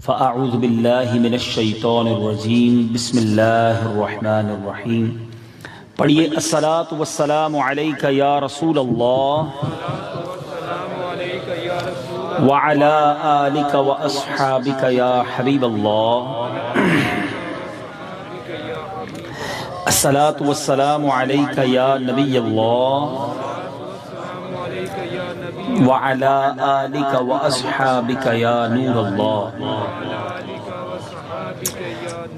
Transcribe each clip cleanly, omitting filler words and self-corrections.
فأعوذ باللہ من الشیطان الرجیم بسم اللہ الرحمن الرحیم پڑھیے الصلاۃ والسلام علیک یا رسول اللہ وعلی آلک واصحابک یا حبیب اللہ الصلاۃ والسلام علیک یا نبی اللہ وعلی آلک واصحابک یا نور اللہ۔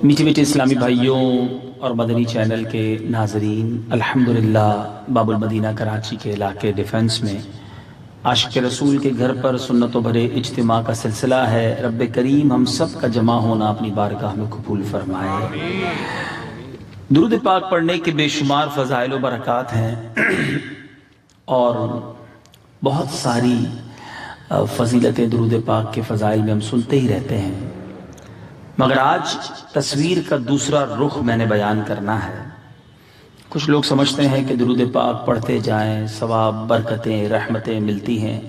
میٹھے میٹھے اسلامی بھائیوں اور مدنی چینل کے ناظرین، الحمدللہ باب المدینہ کراچی کے علاقے ڈیفنس میں عاشق رسول کے گھر پر سنتوں بھرے اجتماع کا سلسلہ ہے۔ رب کریم ہم سب کا جمع ہونا اپنی بارگاہ میں قبول فرمائے۔ درود پاک پڑھنے کے بے شمار فضائل و برکات ہیں اور بہت ساری فضیلتیں درود پاک کے فضائل میں ہم سنتے ہی رہتے ہیں، مگر آج تصویر کا دوسرا رخ میں نے بیان کرنا ہے۔ کچھ لوگ سمجھتے ہیں کہ درود پاک پڑھتے جائیں، ثواب، برکتیں، رحمتیں ملتی ہیں،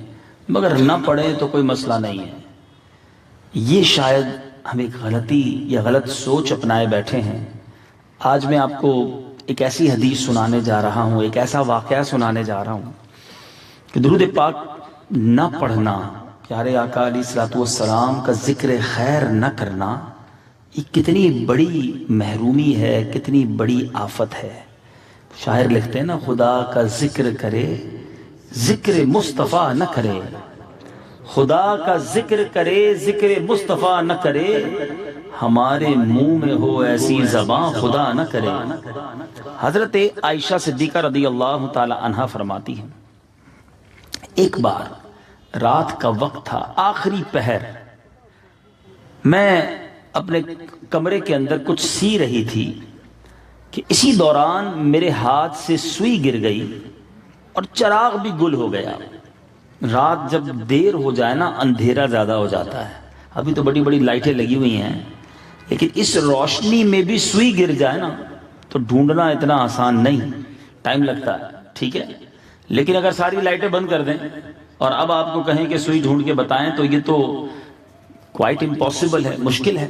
مگر نہ پڑھیں تو کوئی مسئلہ نہیں ہے۔ یہ شاید ہم ایک غلطی یا غلط سوچ اپنائے بیٹھے ہیں۔ آج میں آپ کو ایک ایسی حدیث سنانے جا رہا ہوں، ایک ایسا واقعہ سنانے جا رہا ہوں کہ درود پاک نہ پڑھنا، پیارے آقا علیہ الصلوۃ والسلام کا ذکر خیر نہ کرنا، یہ کتنی بڑی محرومی ہے، کتنی بڑی آفت ہے۔ شاعر لکھتے ہیں نا، خدا کا ذکر کرے ذکر مصطفیٰ نہ کرے، خدا کا ذکر کرے ذکر مصطفیٰ نہ کرے، ہمارے منہ میں ہو ایسی زبان خدا نہ کرے۔ حضرت عائشہ صدیقہ رضی اللہ تعالی عنہا فرماتی ہیں، ایک بار رات کا وقت تھا، آخری پہر، میں اپنے کمرے کے اندر کچھ سی رہی تھی کہ اسی دوران میرے ہاتھ سے سوئی گر گئی اور چراغ بھی گل ہو گیا۔ رات جب دیر ہو جائے نا، اندھیرا زیادہ ہو جاتا ہے۔ ابھی تو بڑی بڑی لائٹیں لگی ہوئی ہیں، لیکن اس روشنی میں بھی سوئی گر جائے نا تو ڈھونڈنا اتنا آسان نہیں، ٹائم لگتا ہے، ٹھیک ہے۔ لیکن اگر ساری لائٹیں بند کر دیں اور اب آپ کو کہیں کہ سوئی ڈھونڈ کے بتائیں تو یہ تو کوائٹ امپاسبل ہے، مشکل ہے۔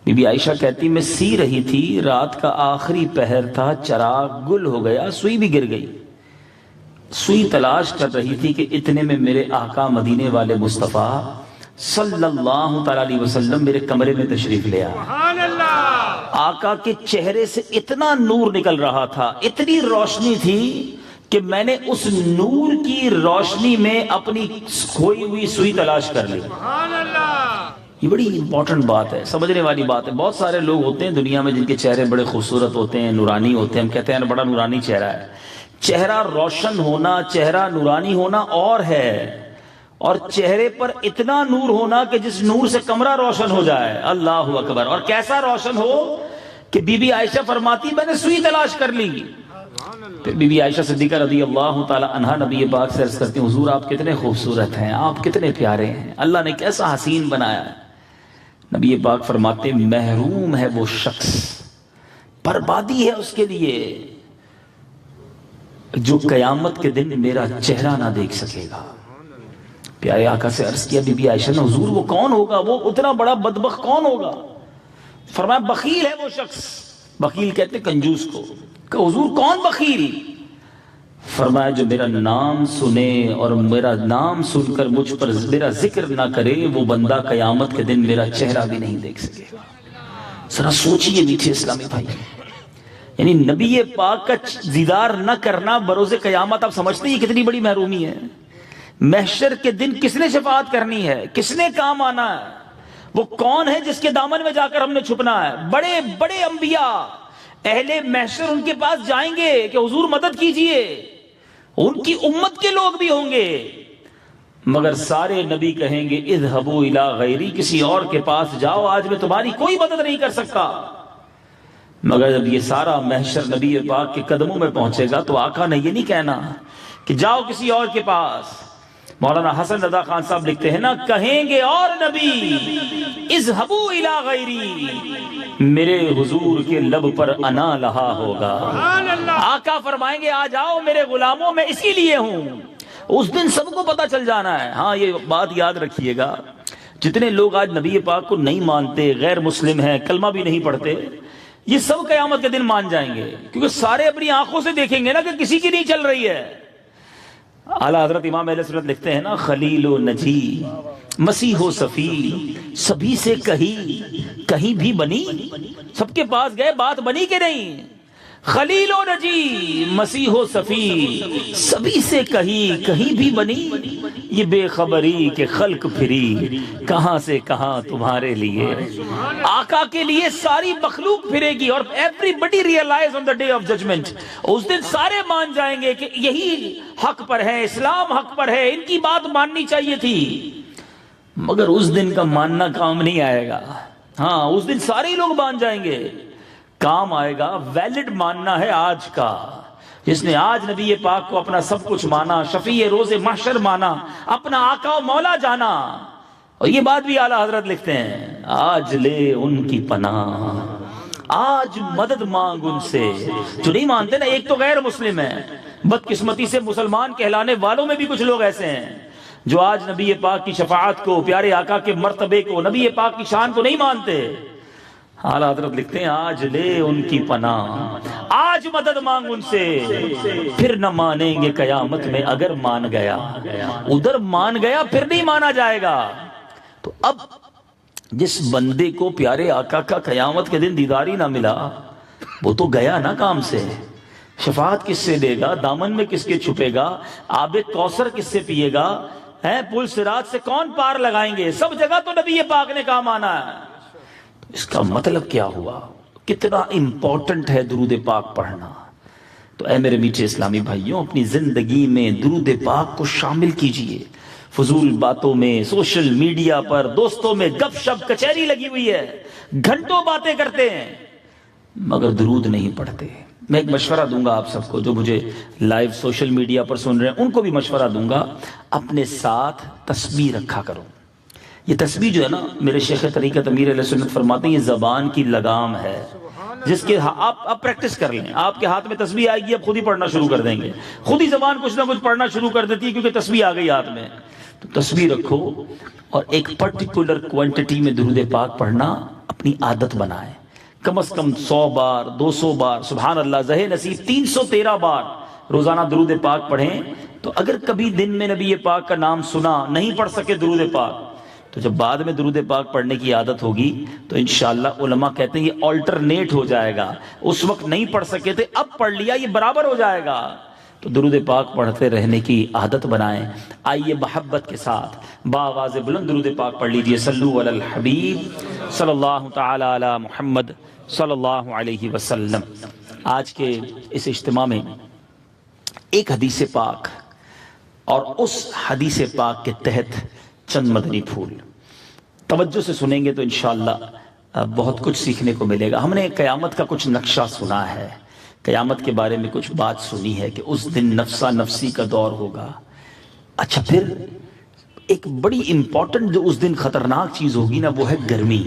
بی بی عائشہ کہتی میں سی رہی تھی، رات کا آخری پہر تھا، چراغ گل ہو گیا، سوئی بھی گر گئی۔ سوئی تلاش کر رہی تھی کہ اتنے میں میرے آقا مدینے والے مصطفیٰ صلی اللہ تعالی علیہ وسلم میرے کمرے میں تشریف لے آئے۔ آقا کے چہرے سے اتنا نور نکل رہا تھا، اتنی روشنی تھی کہ میں نے اس نور کی روشنی میں اپنی کھوئی ہوئی سوئی تلاش کر لی۔ یہ بڑی امپورٹنٹ بات ہے، سمجھنے والی بات ہے۔ بہت سارے لوگ ہوتے ہیں دنیا میں جن کے چہرے بڑے خوبصورت ہوتے ہیں، نورانی ہوتے ہیں، ہم کہتے ہیں بڑا نورانی چہرہ ہے۔ چہرہ روشن ہونا، چہرہ نورانی ہونا اور ہے، اور چہرے پر اتنا نور ہونا کہ جس نور سے کمرہ روشن ہو جائے۔ اللہ اکبر! اور کیسا روشن ہو کہ بی بی عائشہ فرماتی میں نے سوئی تلاش کر لی۔ پھر بی بی عائشہ صدیقہ رضی اللہ تعالی عنہا نبی پاک سے عرض کرتی ہیں، حضور آپ کتنے خوبصورت ہیں، آپ کتنے پیارے ہیں، اللہ نے کیسا حسین بنایا ہے۔ نبی پاک فرماتے محروم ہے وہ شخص، بربادی ہے اس کے لیے جو قیامت کے دن میرا چہرہ نہ دیکھ سکے گا۔ پیارے آقا سے عرض کیا بی بی عائشہ نے، حضور وہ کون ہوگا، وہ اتنا بڑا بدبخت کون ہوگا؟ فرمایا بخیل ہے وہ شخص۔ بخیل کہتے کنجوس کو، کہ حضور کون بخیل؟ فرمایا جو میرا نام سنے اور میرا نام سن کر مجھ پر میرا ذکر نہ کرے، وہ بندہ قیامت کے دن میرا چہرہ بھی نہیں دیکھ سکے گا۔ ذرا سوچئے میٹھے اسلامی بھائی، یعنی نبی پاک کا دیدار نہ کرنا بروز قیامت، آپ سمجھتے ہیں یہ کتنی بڑی محرومی ہے؟ محشر کے دن کس نے شفاعت کرنی ہے، کس نے کام آنا ہے؟ وہ کون ہے جس کے دامن میں جا کر ہم نے چھپنا ہے؟ بڑے بڑے انبیاء اہل محشر ان کے پاس جائیں گے کہ حضور مدد کیجئے، ان کی امت کے لوگ بھی ہوں گے، مگر سارے نبی کہیں گے اذهبوا الى غیری، کسی اور کے پاس جاؤ، آج میں تمہاری کوئی مدد نہیں کر سکتا۔ مگر جب یہ سارا محشر نبی پاک کے قدموں میں پہنچے گا تو آقا نے یہ نہیں کہنا کہ جاؤ کسی اور کے پاس۔ مولانا حسن رضا خان صاحب لکھتے ہیں نا، کہیں گے اور نبی اذهبوا الى غیری، میرے حضور کے لب پر انا لہا ہوگا۔ آقا فرمائیں گے آ جاؤ میرے غلاموں، میں اسی لیے ہوں۔ اس دن سب کو پتہ چل جانا ہے۔ ہاں یہ بات یاد رکھیے گا، جتنے لوگ آج نبی پاک کو نہیں مانتے، غیر مسلم ہیں، کلمہ بھی نہیں پڑھتے، یہ سب قیامت کے دن مان جائیں گے، کیونکہ سارے اپنی آنکھوں سے دیکھیں گے نا کہ کسی کی نہیں چل رہی ہے۔ اعلیٰ حضرت امام اہل سنت لکھتے ہیں نا، خلیل و نجی، مسیح و صفی، سبھی سے کہیں بھی بنی، سب کے پاس گئے بات بنی کہ نہیں؟ خلیل و نجی، مسیح و صفی، سبھی سے کہیں بھی بنی، یہ بے خبری کہ خلق پھری کہاں سے کہاں تمہارے لیے۔ آقا کے لیے ساری مخلوق پھرے گی، اور everybody realise on the day of judgement, اس دن سارے مان جائیں گے کہ یہی حق پر ہے، اسلام حق پر ہے، ان کی بات ماننی چاہیے تھی۔ مگر اس دن کا ماننا کام نہیں آئے گا۔ ہاں، اس دن سارے لوگ مان جائیں گے، کام آئے گا ویلڈ ماننا ہے آج کا۔ جس نے آج نبی پاک کو اپنا سب کچھ مانا، شفیع روز محشر مانا، اپنا آقا و مولا جانا۔ اور یہ بات بھی اعلیٰ حضرت لکھتے ہیں، آج لے ان کی پناہ، آج مدد مانگ ان سے۔ جو نہیں مانتے نا، ایک تو غیر مسلم ہے، بدقسمتی سے مسلمان کہلانے والوں میں بھی کچھ لوگ ایسے ہیں جو آج نبی پاک کی شفاعت کو، پیارے آقا کے مرتبے کو، نبی پاک کی شان کو نہیں مانتے۔ اعلیٰ حضرت لکھتے ہیں، آج لے ان کی پناہ، آج مدد مانگ ان سے، پھر نہ مانیں گے قیامت میں اگر مان گیا۔ ادھر مان گیا پھر نہیں مانا جائے گا۔ تو اب جس بندے کو پیارے آقا کا قیامت کے دن دیداری نہ ملا، وہ تو گیا نا کام سے۔ شفاعت کس سے دے گا؟ دامن میں کس کے چھپے گا؟ آب کوثر کس سے پیے گا؟ پل صراط سے کون پار لگائیں گے؟ سب جگہ تو نبی پاک نے کام آنا ہے۔ اس کا مطلب کیا ہوا؟ کتنا امپورٹنٹ ہے درود پاک پڑھنا۔ تو اے میرے میٹھے اسلامی بھائیوں، اپنی زندگی میں درود پاک کو شامل کیجئے۔ فضول باتوں میں، سوشل میڈیا پر دوستوں میں گپ شپ کچہری لگی ہوئی ہے، گھنٹوں باتیں کرتے ہیں مگر درود نہیں پڑھتے۔ میں ایک مشورہ دوں گا آپ سب کو، جو مجھے لائیو سوشل میڈیا پر سن رہے ہیں ان کو بھی مشورہ دوں گا، اپنے ساتھ تسبیح رکھا کرو۔ یہ تسبیح جو ہے نا، میرے شیخ طریقت امیر علیہ سنت فرماتے ہیں، یہ زبان کی لگام ہے، جس کے آپ پریکٹس کر لیں۔ آپ کے ہاتھ میں تسبیح آئے گی، اب خود ہی پڑھنا شروع کر دیں گے، خود ہی زبان کچھ نہ کچھ پڑھنا شروع کر دیتی ہے، کیونکہ تسبیح آ گئی ہاتھ میں۔ تو تسبیح رکھو اور ایک پرٹیکولر کوانٹٹی میں درود پاک پڑھنا اپنی عادت بنائیں۔ کم از کم 100 بار، 200 بار، سبحان اللہ، زہ نصیب 313 بار روزانہ درود پاک پڑھیں۔ تو اگر کبھی دن میں نبی پاک کا نام سنا، نہیں پڑھ سکے درود پاک، تو جب بعد میں درود پاک پڑھنے کی عادت ہوگی تو انشاءاللہ علماء کہتے ہیں یہ آلٹرنیٹ ہو جائے گا۔ اس وقت نہیں پڑھ سکے تھے، اب پڑھ لیا، یہ برابر ہو جائے گا۔ تو درود پاک پڑھتے رہنے کی عادت بنائیں۔ آئیے محبت کے ساتھ بآواز بلند درود پاک پڑھ لیجئے۔ صلو علی الحبیب صلی اللہ تعالی علی محمد صلی اللہ علیہ وسلم۔ آج کے اس اجتماع میں ایک حدیث پاک اور اس حدیث پاک کے تحت چند مدنی پھول توجہ سے سنیں گے تو انشاءاللہ بہت کچھ سیکھنے کو ملے گا۔ ہم نے قیامت کا کچھ نقشہ سنا ہے، قیامت کے بارے میں کچھ بات سنی ہے کہ اس دن نفسا نفسی کا دور ہوگا۔ اچھا، پھر ایک بڑی امپورٹنٹ جو اس دن خطرناک چیز ہوگی نا، وہ ہے گرمی۔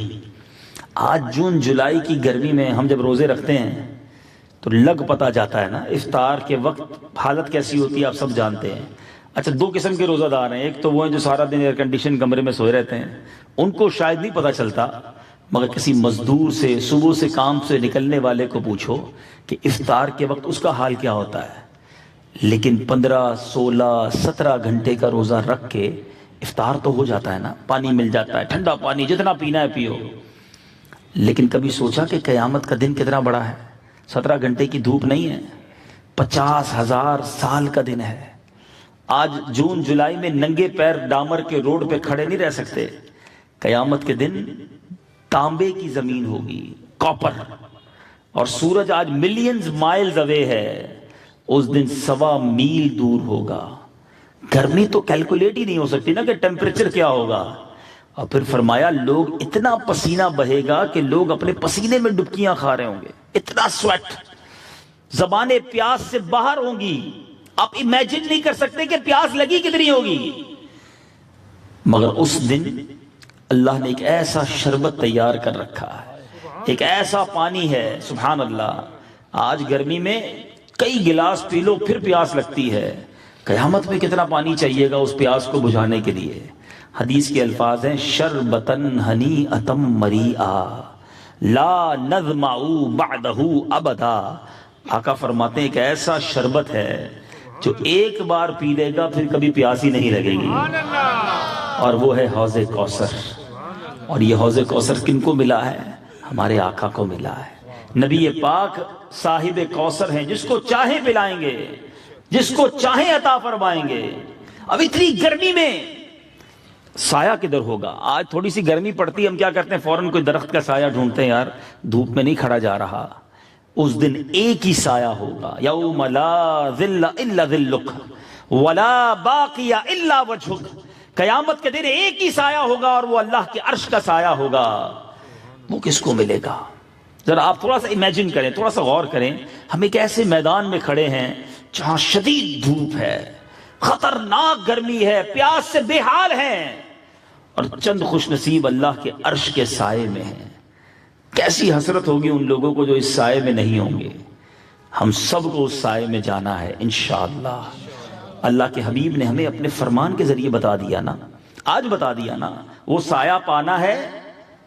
آج جون جولائی کی گرمی میں ہم جب روزے رکھتے ہیں تو لگ پتہ جاتا ہے نا، افطار کے وقت حالت کیسی ہوتی ہے آپ سب جانتے ہیں۔ اچھا، دو قسم کے روزہ دار ہیں، ایک تو وہ ہیں جو سارا دن ایئر کنڈیشن کمرے میں سوئے رہتے ہیں، ان کو شاید نہیں پتہ چلتا، مگر کسی مزدور سے، صبح سے کام سے نکلنے والے کو پوچھو کہ افطار کے وقت اس کا حال کیا ہوتا ہے۔ لیکن 15، 16، 17 گھنٹے کا روزہ رکھ کے افطار تو ہو جاتا ہے نا، پانی مل جاتا ہے، ٹھنڈا پانی جتنا پینا ہے پیو۔ لیکن کبھی سوچا کہ قیامت کا دن کتنا بڑا ہے؟ 17 گھنٹے کی دھوپ نہیں ہے، 50,000 سال کا دن ہے۔ آج جون جولائی میں ننگے پیر ڈامر کے روڈ پہ کھڑے نہیں رہ سکتے۔ قیامت کے دن تانبے کی زمین ہوگی، کاپر، اور سورج آج ملینز مائلز اوے ہے، اس دن 1.25 میل دور ہوگا۔ گرمی تو کیلکولیٹ ہی نہیں ہو سکتی نا کہ ٹیمپریچر کیا ہوگا۔ اور پھر فرمایا لوگ اتنا پسینہ بہے گا کہ لوگ اپنے پسینے میں ڈبکیاں کھا رہے ہوں گے، اتنا سویٹ، زبانیں پیاس سے باہر ہوں گی۔ آپ امیجن نہیں کر سکتے کہ پیاس لگی کتنی ہوگی۔ مگر اس دن اللہ نے ایک ایسا شربت تیار کر رکھا ہے، ایک ایسا پانی ہے، سبحان اللہ۔ آج گرمی میں کئی گلاس پی لو پھر پیاس لگتی ہے، قیامت میں کتنا پانی چاہیے گا اس پیاس کو بجھانے کے لیے۔ حدیث کے الفاظ ہیں شربتن ہنی اتم مریآ لا نظمع بعدہ ابدا. آقا فرماتے ہیں کہ ایسا شربت ہے جو ایک بار پی لے گا پھر کبھی پیاسی نہیں لگے گی، اور وہ ہے حوض کوثر. اور یہ حوض کوثر کن کو ملا ہے؟ ہمارے آقا کو ملا ہے. نبی پاک صاحب کوثر ہیں، جس کو چاہیں پلائیں گے، جس کو چاہیں عطا فرمائیں گے. اب اتنی گرمی میں سایہ کدھر ہوگا؟ آج تھوڑی سی گرمی پڑتی ہے، ہم کیا کرتے ہیں فوراً کوئی درخت کا سایہ ڈھونڈتے ہیں، یار دھوپ میں نہیں کھڑا جا رہا. اس دن ایک ہی سایہ ہوگا، یوم لا ظل الا ظلک ولا باقی الا وجہک. قیامت کے دن ایک ہی سایہ ہوگا اور وہ اللہ کے عرش کا سایہ ہوگا. وہ کس کو ملے گا؟ ذرا آپ تھوڑا سا امیجن کریں، تھوڑا سا غور کریں. ہم ایک ایسے میدان میں کھڑے ہیں جہاں شدید دھوپ ہے، خطرناک گرمی ہے، پیاس سے بے حال ہیں، اور چند خوش نصیب اللہ کے عرش کے سائے میں ہیں. کیسی حسرت ہوگی ان لوگوں کو جو اس سائے میں نہیں ہوں گے. ہم سب کو اس سائے میں جانا ہے انشاءاللہ. اللہ کے حبیب نے ہمیں اپنے فرمان کے ذریعے بتا دیا نا، آج بتا دیا نا. وہ سایہ پانا ہے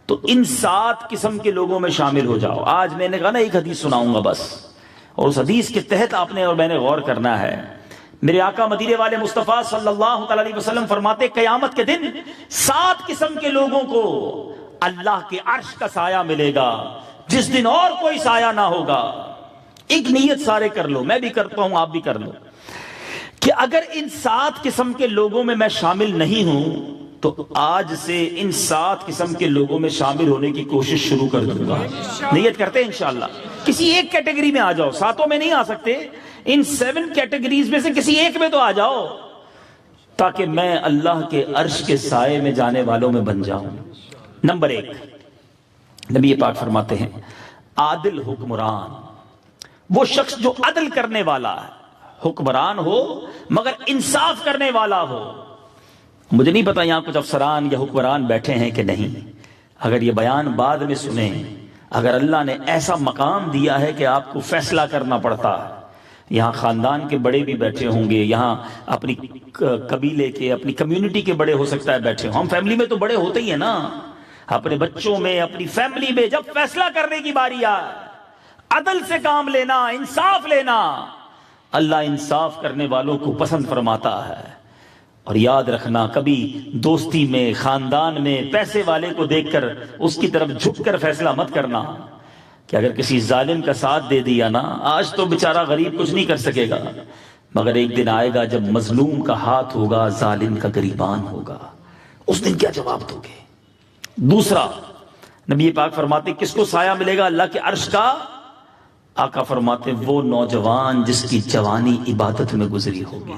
تو ان 7 قسم کے لوگوں میں شامل ہو جاؤ. آج میں نے کہا نا ایک حدیث سناؤں گا بس، اور اس حدیث کے تحت آپ نے اور میں نے غور کرنا ہے. میرے آقا مدینے والے مصطفیٰ صلی اللہ علیہ وسلم فرماتے قیامت کے دن 7 قسم کے لوگوں کو اللہ کے عرش کا سایہ ملے گا، جس دن اور کوئی سایہ نہ ہوگا. ایک نیت سارے کر لو، میں بھی کرتا ہوں، آپ بھی کر لو، کہ اگر ان 7 قسم کے لوگوں میں شامل نہیں ہوں تو آج سے ان 7 قسم کے لوگوں میں شامل ہونے کی کوشش شروع کر دوں گا. نیت کرتے ہیں انشاءاللہ. کسی ایک کیٹیگری میں آ جاؤ، 7 میں نہیں آ سکتے، ان 7 کیٹیگریز میں سے کسی ایک میں تو آ جاؤ، تاکہ میں اللہ کے عرش کے سائے میں جانے والوں میں بن جاؤں. نمبر 1، نبی پاک فرماتے ہیں عادل حکمران، وہ شخص جو عدل کرنے والا ہے، حکمران ہو مگر انصاف کرنے والا ہو. مجھے نہیں پتا یہاں کچھ افسران یا حکمران بیٹھے ہیں کہ نہیں. اگر یہ بیان بعد میں سنیں، اگر اللہ نے ایسا مقام دیا ہے کہ آپ کو فیصلہ کرنا پڑتا ہے، یہاں خاندان کے بڑے بھی بیٹھے ہوں گے، یہاں اپنی قبیلے کے، اپنی کمیونٹی کے بڑے ہو سکتا ہے بیٹھے ہوں. ہم فیملی میں تو بڑے ہوتے ہی ہیں نا، اپنے بچوں میں، اپنی فیملی میں. جب فیصلہ کرنے کی باری آئے، عدل سے کام لینا، انصاف لینا، اللہ انصاف کرنے والوں کو پسند فرماتا ہے. اور یاد رکھنا، کبھی دوستی میں، خاندان میں پیسے والے کو دیکھ کر اس کی طرف جھک کر فیصلہ مت کرنا کہ اگر کسی ظالم کا ساتھ دے دیا نا، آج تو بیچارہ غریب کچھ نہیں کر سکے گا، مگر ایک دن آئے گا جب مظلوم کا ہاتھ ہوگا، ظالم کا گریبان ہوگا. اس دن کیا جواب دو گے؟ دوسرا، نبی پاک فرماتے کس کو سایہ ملے گا اللہ کے عرش کا؟ آقا فرماتے وہ نوجوان جس کی جوانی عبادت میں گزری ہوگی.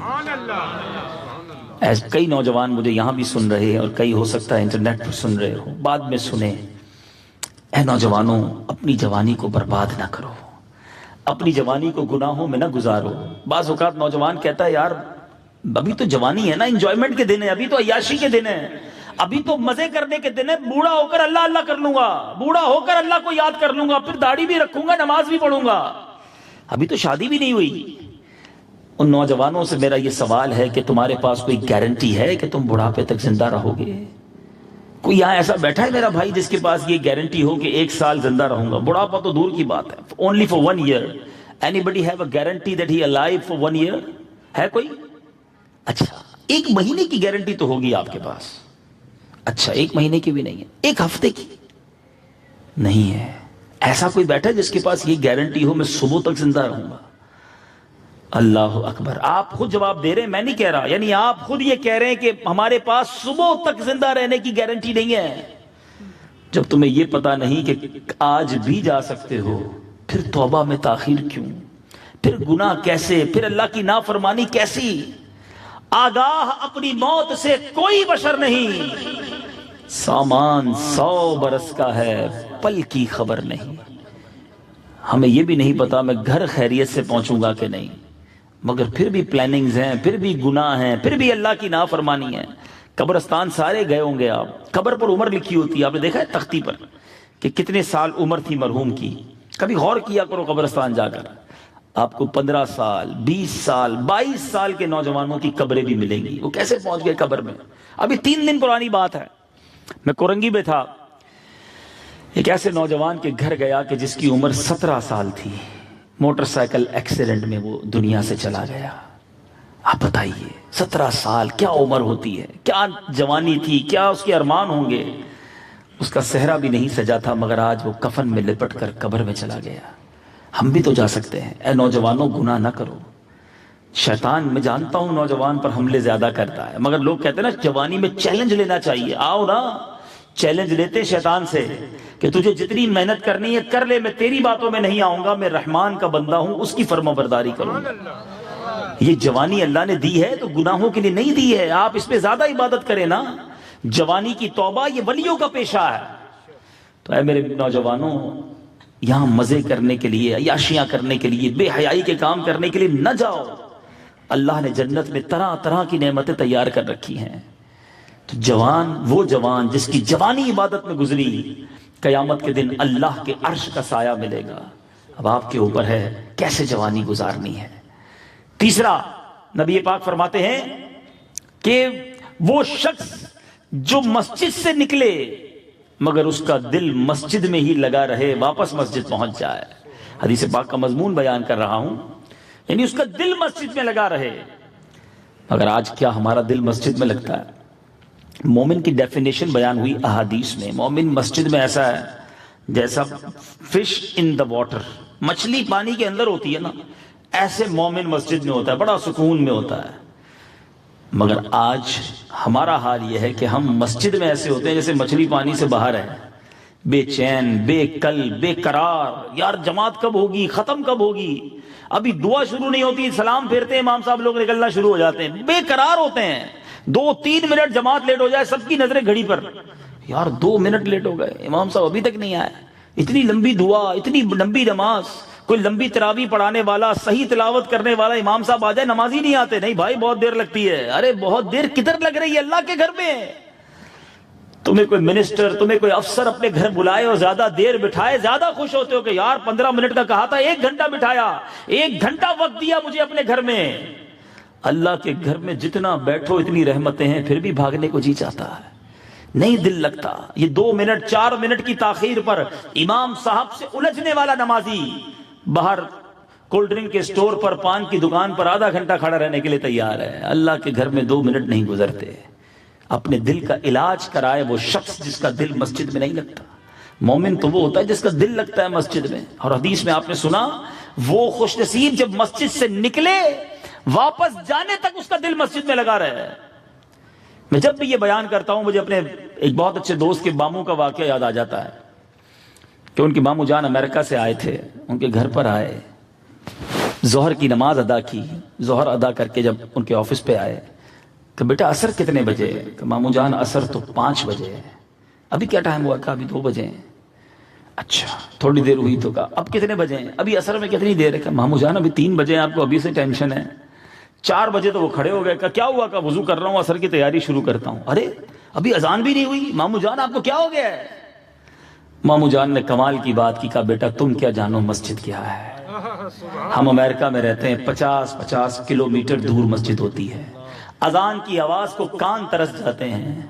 ایسے کئی نوجوان مجھے یہاں بھی سن رہے ہیں، اور کئی ہو سکتا ہے انٹرنیٹ پر سن رہے ہو، بعد میں سنیں. اے نوجوانوں، اپنی جوانی کو برباد نہ کرو، اپنی جوانی کو گناہوں میں نہ گزارو. بعض اوقات نوجوان کہتا ہے یار ابھی تو جوانی ہے نا، انجوائمنٹ کے دن ہے، ابھی تو عیاشی کے دن ہے، ابھی تو مزے کرنے کے دن ہے، بوڑھا ہو کر اللہ اللہ کر لوں گا، بوڑھا ہو کر اللہ کو یاد کر لوں گا، پھر داڑھی بھی رکھوں گا، نماز بھی پڑھوں گا، ابھی تو شادی بھی نہیں ہوئی. ان نوجوانوں سے میرا یہ سوال ہے کہ تمہارے پاس کوئی گارنٹی ہے کہ تم بڑھاپے تک زندہ رہو گے؟ کوئی یہاں ایسا بیٹھا ہے میرا بھائی جس کے پاس یہ گارنٹی ہو کہ 1 سال زندہ رہوں گا؟ بڑھاپا تو دور کی بات ہے، only for 1 year. Anybody have a guarantee that he alive for 1 year? ہے کوئی؟ اچھا 1 مہینے کی گارنٹی تو ہوگی آپ کے پاس. اچھا 1 مہینے کی بھی نہیں ہے، 1 ہفتے کی نہیں ہے. ایسا کوئی بیٹھا جس کے پاس یہ گارنٹی ہو میں صبح تک زندہ رہوں گا؟ اللہ اکبر. آپ خود جواب دے رہے ہیں، میں نہیں کہہ رہا. یعنی آپ خود یہ کہہ رہے ہیں کہ ہمارے پاس صبح تک زندہ رہنے کی گارنٹی نہیں ہے. جب تمہیں یہ پتا نہیں کہ آج بھی جا سکتے ہو، پھر توبہ میں تاخیر کیوں؟ پھر گناہ کیسے؟ پھر اللہ کی نافرمانی کیسی؟ آگاہ اپنی موت سے کوئی بشر نہیں، سامان 100 برس کا ہے، پل کی خبر نہیں. ہمیں یہ بھی نہیں پتا میں گھر خیریت سے پہنچوں گا کہ نہیں، مگر پھر بھی پلاننگز ہیں، پھر بھی گناہ ہیں، پھر بھی اللہ کی نافرمانی ہے. قبرستان سارے گئے ہوں گے آپ، قبر پر عمر لکھی ہوتی ہے، آپ نے دیکھا ہے تختی پر کہ کتنے سال عمر تھی مرحوم کی؟ کبھی غور کیا کرو قبرستان جا کر. آپ کو 15 سال 20 سال 22 سال کے نوجوانوں کی قبریں بھی ملیں گی. وہ کیسے پہنچ گئے قبر میں؟ ابھی 3 دن پرانی بات ہے، میں کورنگی میں تھا، ایک ایسے نوجوان کے گھر گیا کہ جس کی عمر 17 سال تھی، موٹر سائیکل ایکسیڈنٹ میں وہ دنیا سے چلا گیا. آپ بتائیے 17 سال کیا عمر ہوتی ہے، کیا جوانی تھی، کیا اس کے ارمان ہوں گے. اس کا صحرا بھی نہیں سجا تھا مگر آج وہ کفن میں لپٹ کر قبر میں چلا گیا. ہم بھی تو جا سکتے ہیں. اے نوجوانوں گناہ نہ کرو. شیطان میں جانتا ہوں نوجوان پر حملے زیادہ کرتا ہے، مگر لوگ کہتے ہیں نا جوانی میں چیلنج لینا چاہیے. آؤ نا چیلنج لیتے شیطان سے کہ تجھے جتنی محنت کرنی ہے کر لے، میں تیری باتوں میں نہیں آؤں گا، میں رحمان کا بندہ ہوں، اس کی فرما برداری کروں گا. یہ جوانی اللہ نے دی ہے تو گناہوں کے لیے نہیں دی ہے. آپ اس پہ زیادہ عبادت کریں نا. جوانی کی توبہ یہ ولیوں کا پیشہ ہے. تو اے میرے نوجوانوں، یہاں مزے کرنے کے لیے، عیاشیاں کرنے کے لیے، بے حیائی کے کام کرنے کے لیے نہ جاؤ. اللہ نے جنت میں طرح طرح کی نعمتیں تیار کر رکھی ہیں. تو جوان، وہ جوان جس کی جوانی عبادت میں گزری، قیامت کے دن اللہ کے عرش کا سایہ ملے گا. اب آپ کے اوپر ہے کیسے جوانی گزارنی ہے. تیسرا، نبی پاک فرماتے ہیں کہ وہ شخص جو مسجد سے نکلے مگر اس کا دل مسجد میں ہی لگا رہے، واپس مسجد پہنچ جائے. حدیث پاک کا مضمون بیان کر رہا ہوں، یعنی اس کا دل مسجد میں لگا رہے. مگر آج کیا ہمارا دل مسجد میں لگتا ہے؟ مومن کی ڈیفینیشن بیان ہوئی احادیث میں. مومن مسجد میں ایسا ہے جیسا فش ان دا واٹر، مچھلی پانی کے اندر ہوتی ہے نا، ایسے مومن مسجد میں ہوتا ہے، بڑا سکون میں ہوتا ہے. مگر آج ہمارا حال یہ ہے کہ ہم مسجد میں ایسے ہوتے ہیں جیسے مچھلی پانی سے باہر ہے، بے چین، بے کل، بے قرار. یار جماعت کب ہوگی، ختم کب ہوگی؟ ابھی دعا شروع نہیں ہوتی، سلام پھیرتے ہیں امام صاحب، لوگ نکلنا شروع ہو جاتے ہیں، بے قرار ہوتے ہیں. 2-3 منٹ جماعت لیٹ ہو جائے سب کی نظریں گھڑی پر، یار 2 منٹ لیٹ ہو گئے، امام صاحب ابھی تک نہیں آئے. اتنی لمبی دعا، اتنی لمبی نماز، کوئی لمبی تراویح پڑھانے والا، صحیح تلاوت کرنے والا امام صاحب آ جائے، نمازی نہیں آتے. نہیں بھائی بہت دیر لگتی ہے. ارے بہت دیر کدھر لگ رہی ہے؟ اللہ کے گھر میں. تمہیں کوئی منسٹر، تمہیں کوئی افسر اپنے گھر بلائے اور زیادہ دیر بٹھائے، زیادہ خوش ہوتے ہو کہ یار 15 منٹ کا کہا تھا، 1 گھنٹہ بٹھایا، 1 گھنٹہ وقت دیا مجھے اپنے گھر میں. اللہ کے گھر میں جتنا بیٹھو اتنی رحمتیں ہیں، پھر بھی بھاگنے کو جی چاہتا ہے، نہیں دل لگتا. یہ 2 منٹ 4 منٹ کی تاخیر پر امام صاحب سے الجھنے والا نمازی باہر کولڈ ڈرنک کے سٹور پر، پان کی دکان پر آدھا گھنٹہ کھڑا رہنے کے لیے تیار ہے. اللہ کے گھر میں 2 منٹ نہیں گزرتے. اپنے دل کا علاج کرائے وہ شخص جس کا دل مسجد میں نہیں لگتا. مومن تو وہ ہوتا ہے جس کا دل لگتا ہے مسجد میں. اور حدیث میں آپ نے سنا، وہ خوش نصیب جب مسجد سے نکلے واپس جانے تک اس کا دل مسجد میں لگا رہے. میں جب بھی یہ بیان کرتا ہوں مجھے اپنے ایک بہت اچھے دوست کے ماموں کا واقعہ یاد آ جاتا ہے کہ ان کے ماموں جان امریکہ سے آئے تھے. ان کے گھر پر آئے، ظہر کی نماز ادا کی، ظہر ادا کر کے جب ان کے آفس پہ آئے کہ بیٹا عصر کتنے بجے؟ کہ ماموں جان عصر تو 5 بجے ہے. ابھی کیا ٹائم ہوا؟ کہ ابھی 2 بجے ہیں. اچھا تھوڑی دیر ہوئی تو کہا اب کتنے بجے ہیں؟ ابھی عصر میں کتنی دیر ہے؟ کہ ماموں جان ابھی 3 بجے ہیں، آپ کو ابھی سے ٹینشن ہے. 4 بجے تو وہ کھڑے ہو گئے. کہ کیا ہوا؟ کہ وضو کر رہا ہوں، عصر کی تیاری شروع کرتا ہوں. ارے ابھی اذان بھی نہیں ہوئی، ماموں جان آپ کو کیا ہو گیا ہے؟ ماموں جان نے کمال کی بات کی. کہا بیٹا تم کیا جانو مسجد کیا ہے؟ ہم امریکہ میں رہتے ہیں، 50 کلومیٹر دور مسجد ہوتی ہے، اذان کی آواز کو کان ترس جاتے ہیں.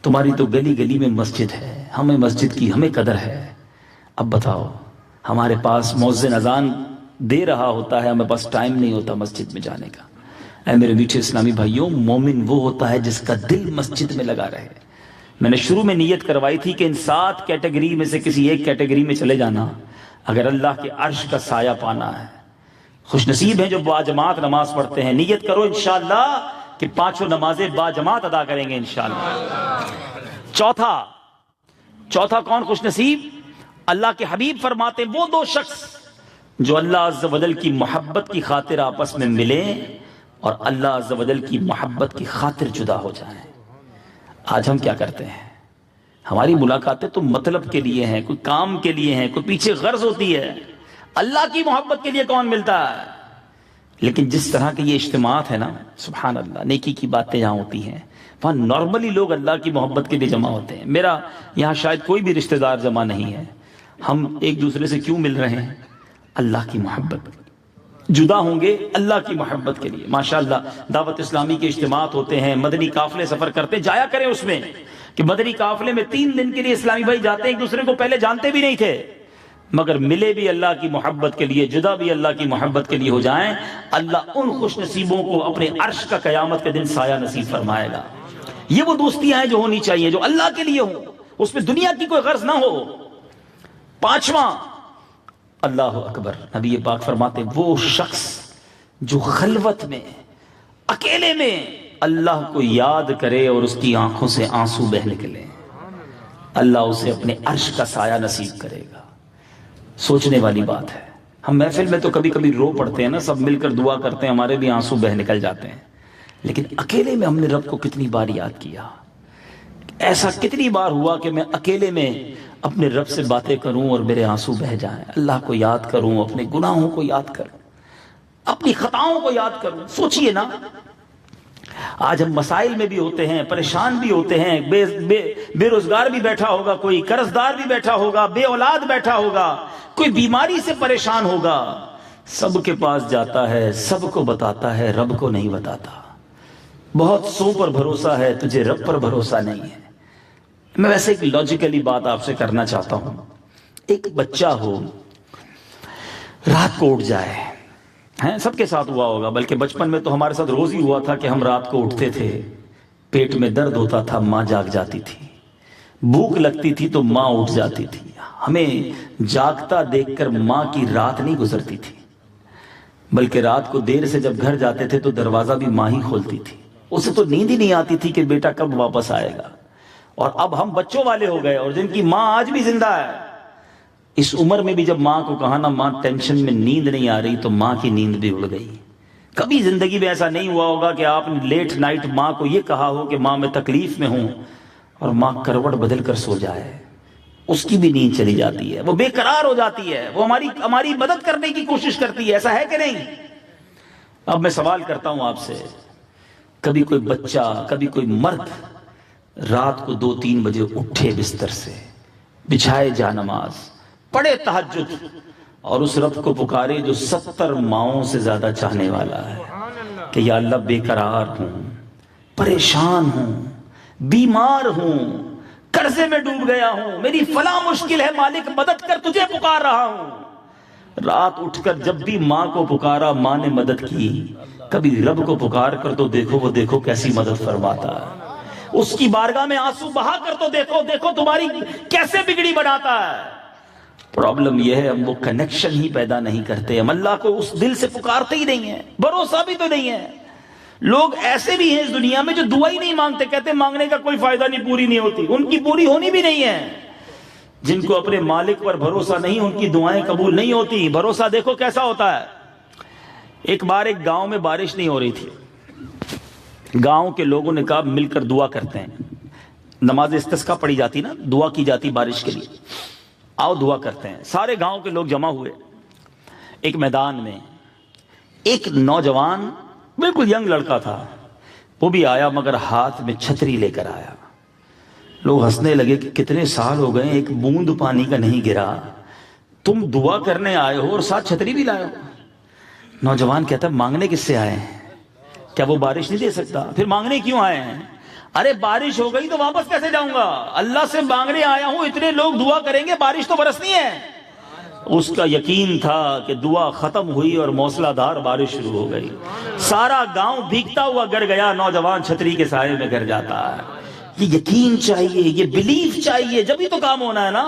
تمہاری تو گلی گلی میں مسجد ہے، ہمیں مسجد کی ہمیں قدر ہے. اب بتاؤ ہمارے پاس مؤذن اذان دے رہا ہوتا ہے، ہمیں پاس ٹائم نہیں ہوتا مسجد میں جانے کا. اے میرے میٹھے اسلامی بھائیوں، مومن وہ ہوتا ہے جس کا دل مسجد میں لگا رہے. میں نے شروع میں نیت کروائی تھی کہ ان 7 کیٹیگری میں سے کسی ایک کیٹیگری میں چلے جانا اگر اللہ کے عرش کا سایہ پانا ہے. خوش نصیب ہیں جو باجماعت نماز پڑھتے ہیں. نیت کرو انشاءاللہ کہ 5 نمازیں باجماعت ادا کریں گے انشاءاللہ. چوتھا کون خوش نصیب؟ اللہ کے حبیب فرماتے وہ 2 شخص جو اللہ عز و جل کی محبت کی خاطر آپس میں ملیں اور اللہ عز و جل کی محبت کی خاطر جدا ہو جائیں. آج ہم کیا کرتے ہیں؟ ہماری ملاقاتیں تو مطلب کے لیے ہیں، کوئی کام کے لیے ہیں، کوئی پیچھے غرض ہوتی ہے. اللہ کی محبت کے لیے کون ملتا ہے؟ لیکن جس طرح کے یہ اجتماعات ہیں نا، سبحان اللہ، نیکی کی باتیں جہاں ہوتی ہیں وہاں نارملی لوگ اللہ کی محبت کے لیے جمع ہوتے ہیں. میرا یہاں شاید کوئی بھی رشتہ دار جمع نہیں ہے. ہم ایک دوسرے سے کیوں مل رہے ہیں؟ اللہ کی محبت. جدا ہوں گے اللہ کی محبت کے لیے. ماشاءاللہ دعوت اسلامی کے اجتماعات ہوتے ہیں، مدنی قافلے سفر کرتے، جایا کریں اس میں کہ مدنی قافلے میں 3 دن کے لیے اسلامی بھائی جاتے ہیں، ایک دوسرے کو پہلے جانتے بھی نہیں تھے مگر ملے بھی اللہ کی محبت کے لیے، جدا بھی اللہ کی محبت کے لیے ہو جائیں، اللہ ان خوش نصیبوں کو اپنے عرش کا قیامت کے دن سایہ نصیب فرمائے گا. یہ وہ دوستیاں ہیں جو ہونی چاہیے، جو اللہ کے لیے ہوں، اس میں دنیا کی کوئی غرض نہ ہو. 5واں، اللہ اکبر، نبی پاک فرماتے وہ شخص جو خلوت میں اکیلے میں اللہ کو یاد کرے اور اس کی آنکھوں سے آنسو بہ نکلے، اللہ اسے اپنے عرش کا سایہ نصیب کرے گا. سوچنے والی بات ہے. ہم محفل میں تو کبھی کبھی رو پڑتے ہیں نا، سب مل کر دعا کرتے ہیں، ہمارے بھی آنسو بہ نکل جاتے ہیں، لیکن اکیلے میں ہم نے رب کو کتنی بار یاد کیا. ایسا کتنی بار ہوا کہ میں اکیلے میں اپنے رب سے باتیں کروں اور میرے آنسو بہ جائیں، اللہ کو یاد کروں، اپنے گناہوں کو یاد کروں، اپنی خطاؤں کو یاد کروں. سوچئے نا، آج ہم مسائل میں بھی ہوتے ہیں، پریشان بھی ہوتے ہیں، بے روزگار بھی بیٹھا ہوگا، کوئی قرض دار بھی بیٹھا ہوگا، بے اولاد بیٹھا ہوگا، کوئی بیماری سے پریشان ہوگا. سب کے پاس جاتا ہے، سب کو بتاتا ہے، رب کو نہیں بتاتا. بہت سو پر بھروسہ ہے، تجھے رب پر بھروسہ نہیں ہے. میں ویسے ایک لاجیکلی بات آپ سے کرنا چاہتا ہوں. ایک بچہ ہو، رات کو اٹھ جائے، سب کے ساتھ ہوا ہوگا، بلکہ بچپن میں تو ہمارے ساتھ روز ہی ہوا تھا کہ ہم رات کو اٹھتے تھے، پیٹ میں درد ہوتا تھا، ماں جاگ جاتی تھی، بھوک لگتی تھی تو ماں اٹھ جاتی تھی. ہمیں جاگتا دیکھ کر ماں کی رات نہیں گزرتی تھی، بلکہ رات کو دیر سے جب گھر جاتے تھے تو دروازہ بھی ماں ہی کھولتی تھی. اسے تو نیند ہی نہیں آتی تھی کہ بیٹا کب واپس آئے گا. اور اب ہم بچوں والے ہو گئے، اور جن کی ماں آج بھی زندہ ہے، اس عمر میں بھی جب ماں کو کہا نا ماں ٹینشن میں نیند نہیں آ رہی، تو ماں کی نیند بھی اڑ گئی. کبھی زندگی میں ایسا نہیں ہوا ہوگا کہ آپ نے لیٹ نائٹ ماں کو یہ کہا ہو کہ ماں میں تکلیف میں ہوں، اور ماں کروٹ بدل کر سو جائے. اس کی بھی نیند چلی جاتی ہے، وہ بے قرار ہو جاتی ہے، وہ ہماری مدد کرنے کی کوشش کرتی ہے. ایسا ہے کہ نہیں؟ اب میں سوال کرتا ہوں آپ سے، کبھی کوئی بچہ، کبھی کوئی مرد رات کو 2-3 بجے اٹھے بستر سے، بچھائے جا نماز، پڑھے تہجد، اور اس رب کو پکارے جو 70 ماؤں سے زیادہ چاہنے والا ہے کہ یا اللہ بے قرار ہوں، پریشان ہوں، بیمار ہوں، قرضے میں ڈوب گیا ہوں، میری فلاں مشکل ہے، مالک مدد کر، تجھے پکار رہا ہوں. رات اٹھ کر جب بھی ماں کو پکارا، ماں نے مدد کی. کبھی رب کو پکار کر تو دیکھو، وہ دیکھو کیسی مدد فرماتا ہے. اس کی بارگاہ میں آنسو بہا کر تو دیکھو تمہاری کیسے بگڑی بناتا ہے. پرابلم یہ ہے ہم وہ کنیکشن ہی پیدا نہیں کرتے، ہم اللہ کو اس دل سے پکارتے ہی نہیں ہیں، بھروسہ بھی تو نہیں ہے. لوگ ایسے بھی ہیں اس دنیا میں جو دعا ہی نہیں مانگتے، کہتے مانگنے کا کوئی فائدہ نہیں، پوری نہیں ہوتی. ان کی پوری ہونی بھی نہیں ہے. جن کو اپنے مالک پر بھروسہ نہیں، ان کی دعائیں قبول نہیں ہوتی. بھروسہ دیکھو کیسا ہوتا ہے. ایک بار ایک گاؤں میں بارش نہیں ہو رہی تھی. گاؤں کے لوگوں نے کہا مل کر دعا کرتے ہیں. نماز استسقا پڑھی جاتی نا، دعا کی جاتی بارش کے لیے. آؤ دعا کرتے ہیں. سارے گاؤں کے لوگ جمع ہوئے. ایک میدان میں ایک نوجوان بالکل ینگ لڑکا تھا، وہ بھی آیا، مگر ہاتھ میں چھتری لے کر آیا. لوگ ہنسنے لگے کہ کتنے سال ہو گئے ایک بوند پانی کا نہیں گرا، تم دعا کرنے آئے ہو اور ساتھ چھتری بھی لائے ہو. نوجوان کہتا مانگنے کس سے آئے ہیں؟ کیا وہ بارش نہیں دے سکتا؟ پھر مانگنے کیوں آئے ہیں؟ ارے بارش ہو گئی تو واپس کیسے جاؤں گا؟ اللہ سے مانگنے آیا ہوں، اتنے لوگ دعا کریں گے، بارش تو برسنی ہے. اس کا یقین تھا کہ دعا ختم ہوئی اور موسلا دھار بارش شروع ہو گئی. سارا گاؤں بھیگتا ہوا گھر گیا، نوجوان چھتری کے سائے میں گھر جاتا ہے. یہ یقین چاہیے، یہ بلیف چاہیے، جبھی تو کام ہونا ہے نا.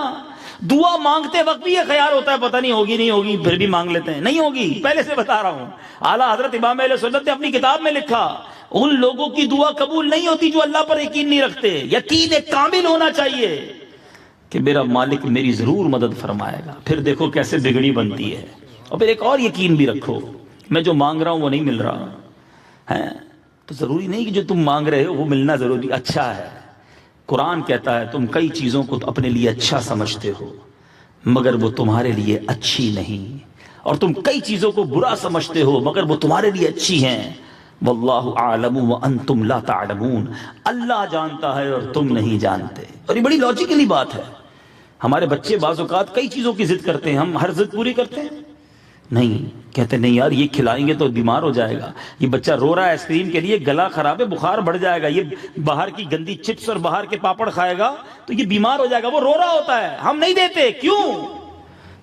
دعا مانگتے وقت بھی یہ خیال ہوتا ہے پتہ نہیں ہوگی نہیں ہوگی، پھر بھی مانگ لیتے ہیں. نہیں ہوگی، پہلے سے بتا رہا ہوں. اعلیٰ حضرت امام اہل سنت نے اپنی کتاب میں لکھا ان لوگوں کی دعا قبول نہیں ہوتی جو اللہ پر یقین نہیں رکھتے. یقین کامل ہونا چاہیے کہ میرا مالک میری ضرور مدد فرمائے گا. پھر دیکھو کیسے بگڑی بنتی ہے. اور پھر ایک اور یقین بھی رکھو، میں جو مانگ رہا ہوں وہ نہیں مل رہا ہے تو ضروری نہیں کہ جو تم مانگ رہے ہو وہ ملنا ضروری اچھا ہے. قرآن کہتا ہے تم کئی چیزوں کو اپنے لیے اچھا سمجھتے ہو مگر وہ تمہارے لیے اچھی نہیں، اور تم کئی چیزوں کو برا سمجھتے ہو مگر وہ تمہارے لیے اچھی ہیں. واللہ اعلم وانتم لا تعلمون، اللہ جانتا ہے اور تم نہیں جانتے. اور یہ بڑی لاجیکلی بات ہے. ہمارے بچے بعض اوقات کئی چیزوں کی ضد کرتے ہیں، ہم ہر ضد پوری کرتے ہیں؟ نہیں کہتے نہیں یار یہ کھلائیں گے تو بیمار ہو جائے گا، یہ بچہ رو رہا ہے آئس کریم کے لیے، گلا خراب ہے، بخار بڑھ جائے گا، یہ باہر کی گندی چپس اور باہر کے پاپڑ کھائے گا تو یہ بیمار ہو جائے گا، وہ رو رہا ہوتا ہے، ہم نہیں دیتے، کیوں؟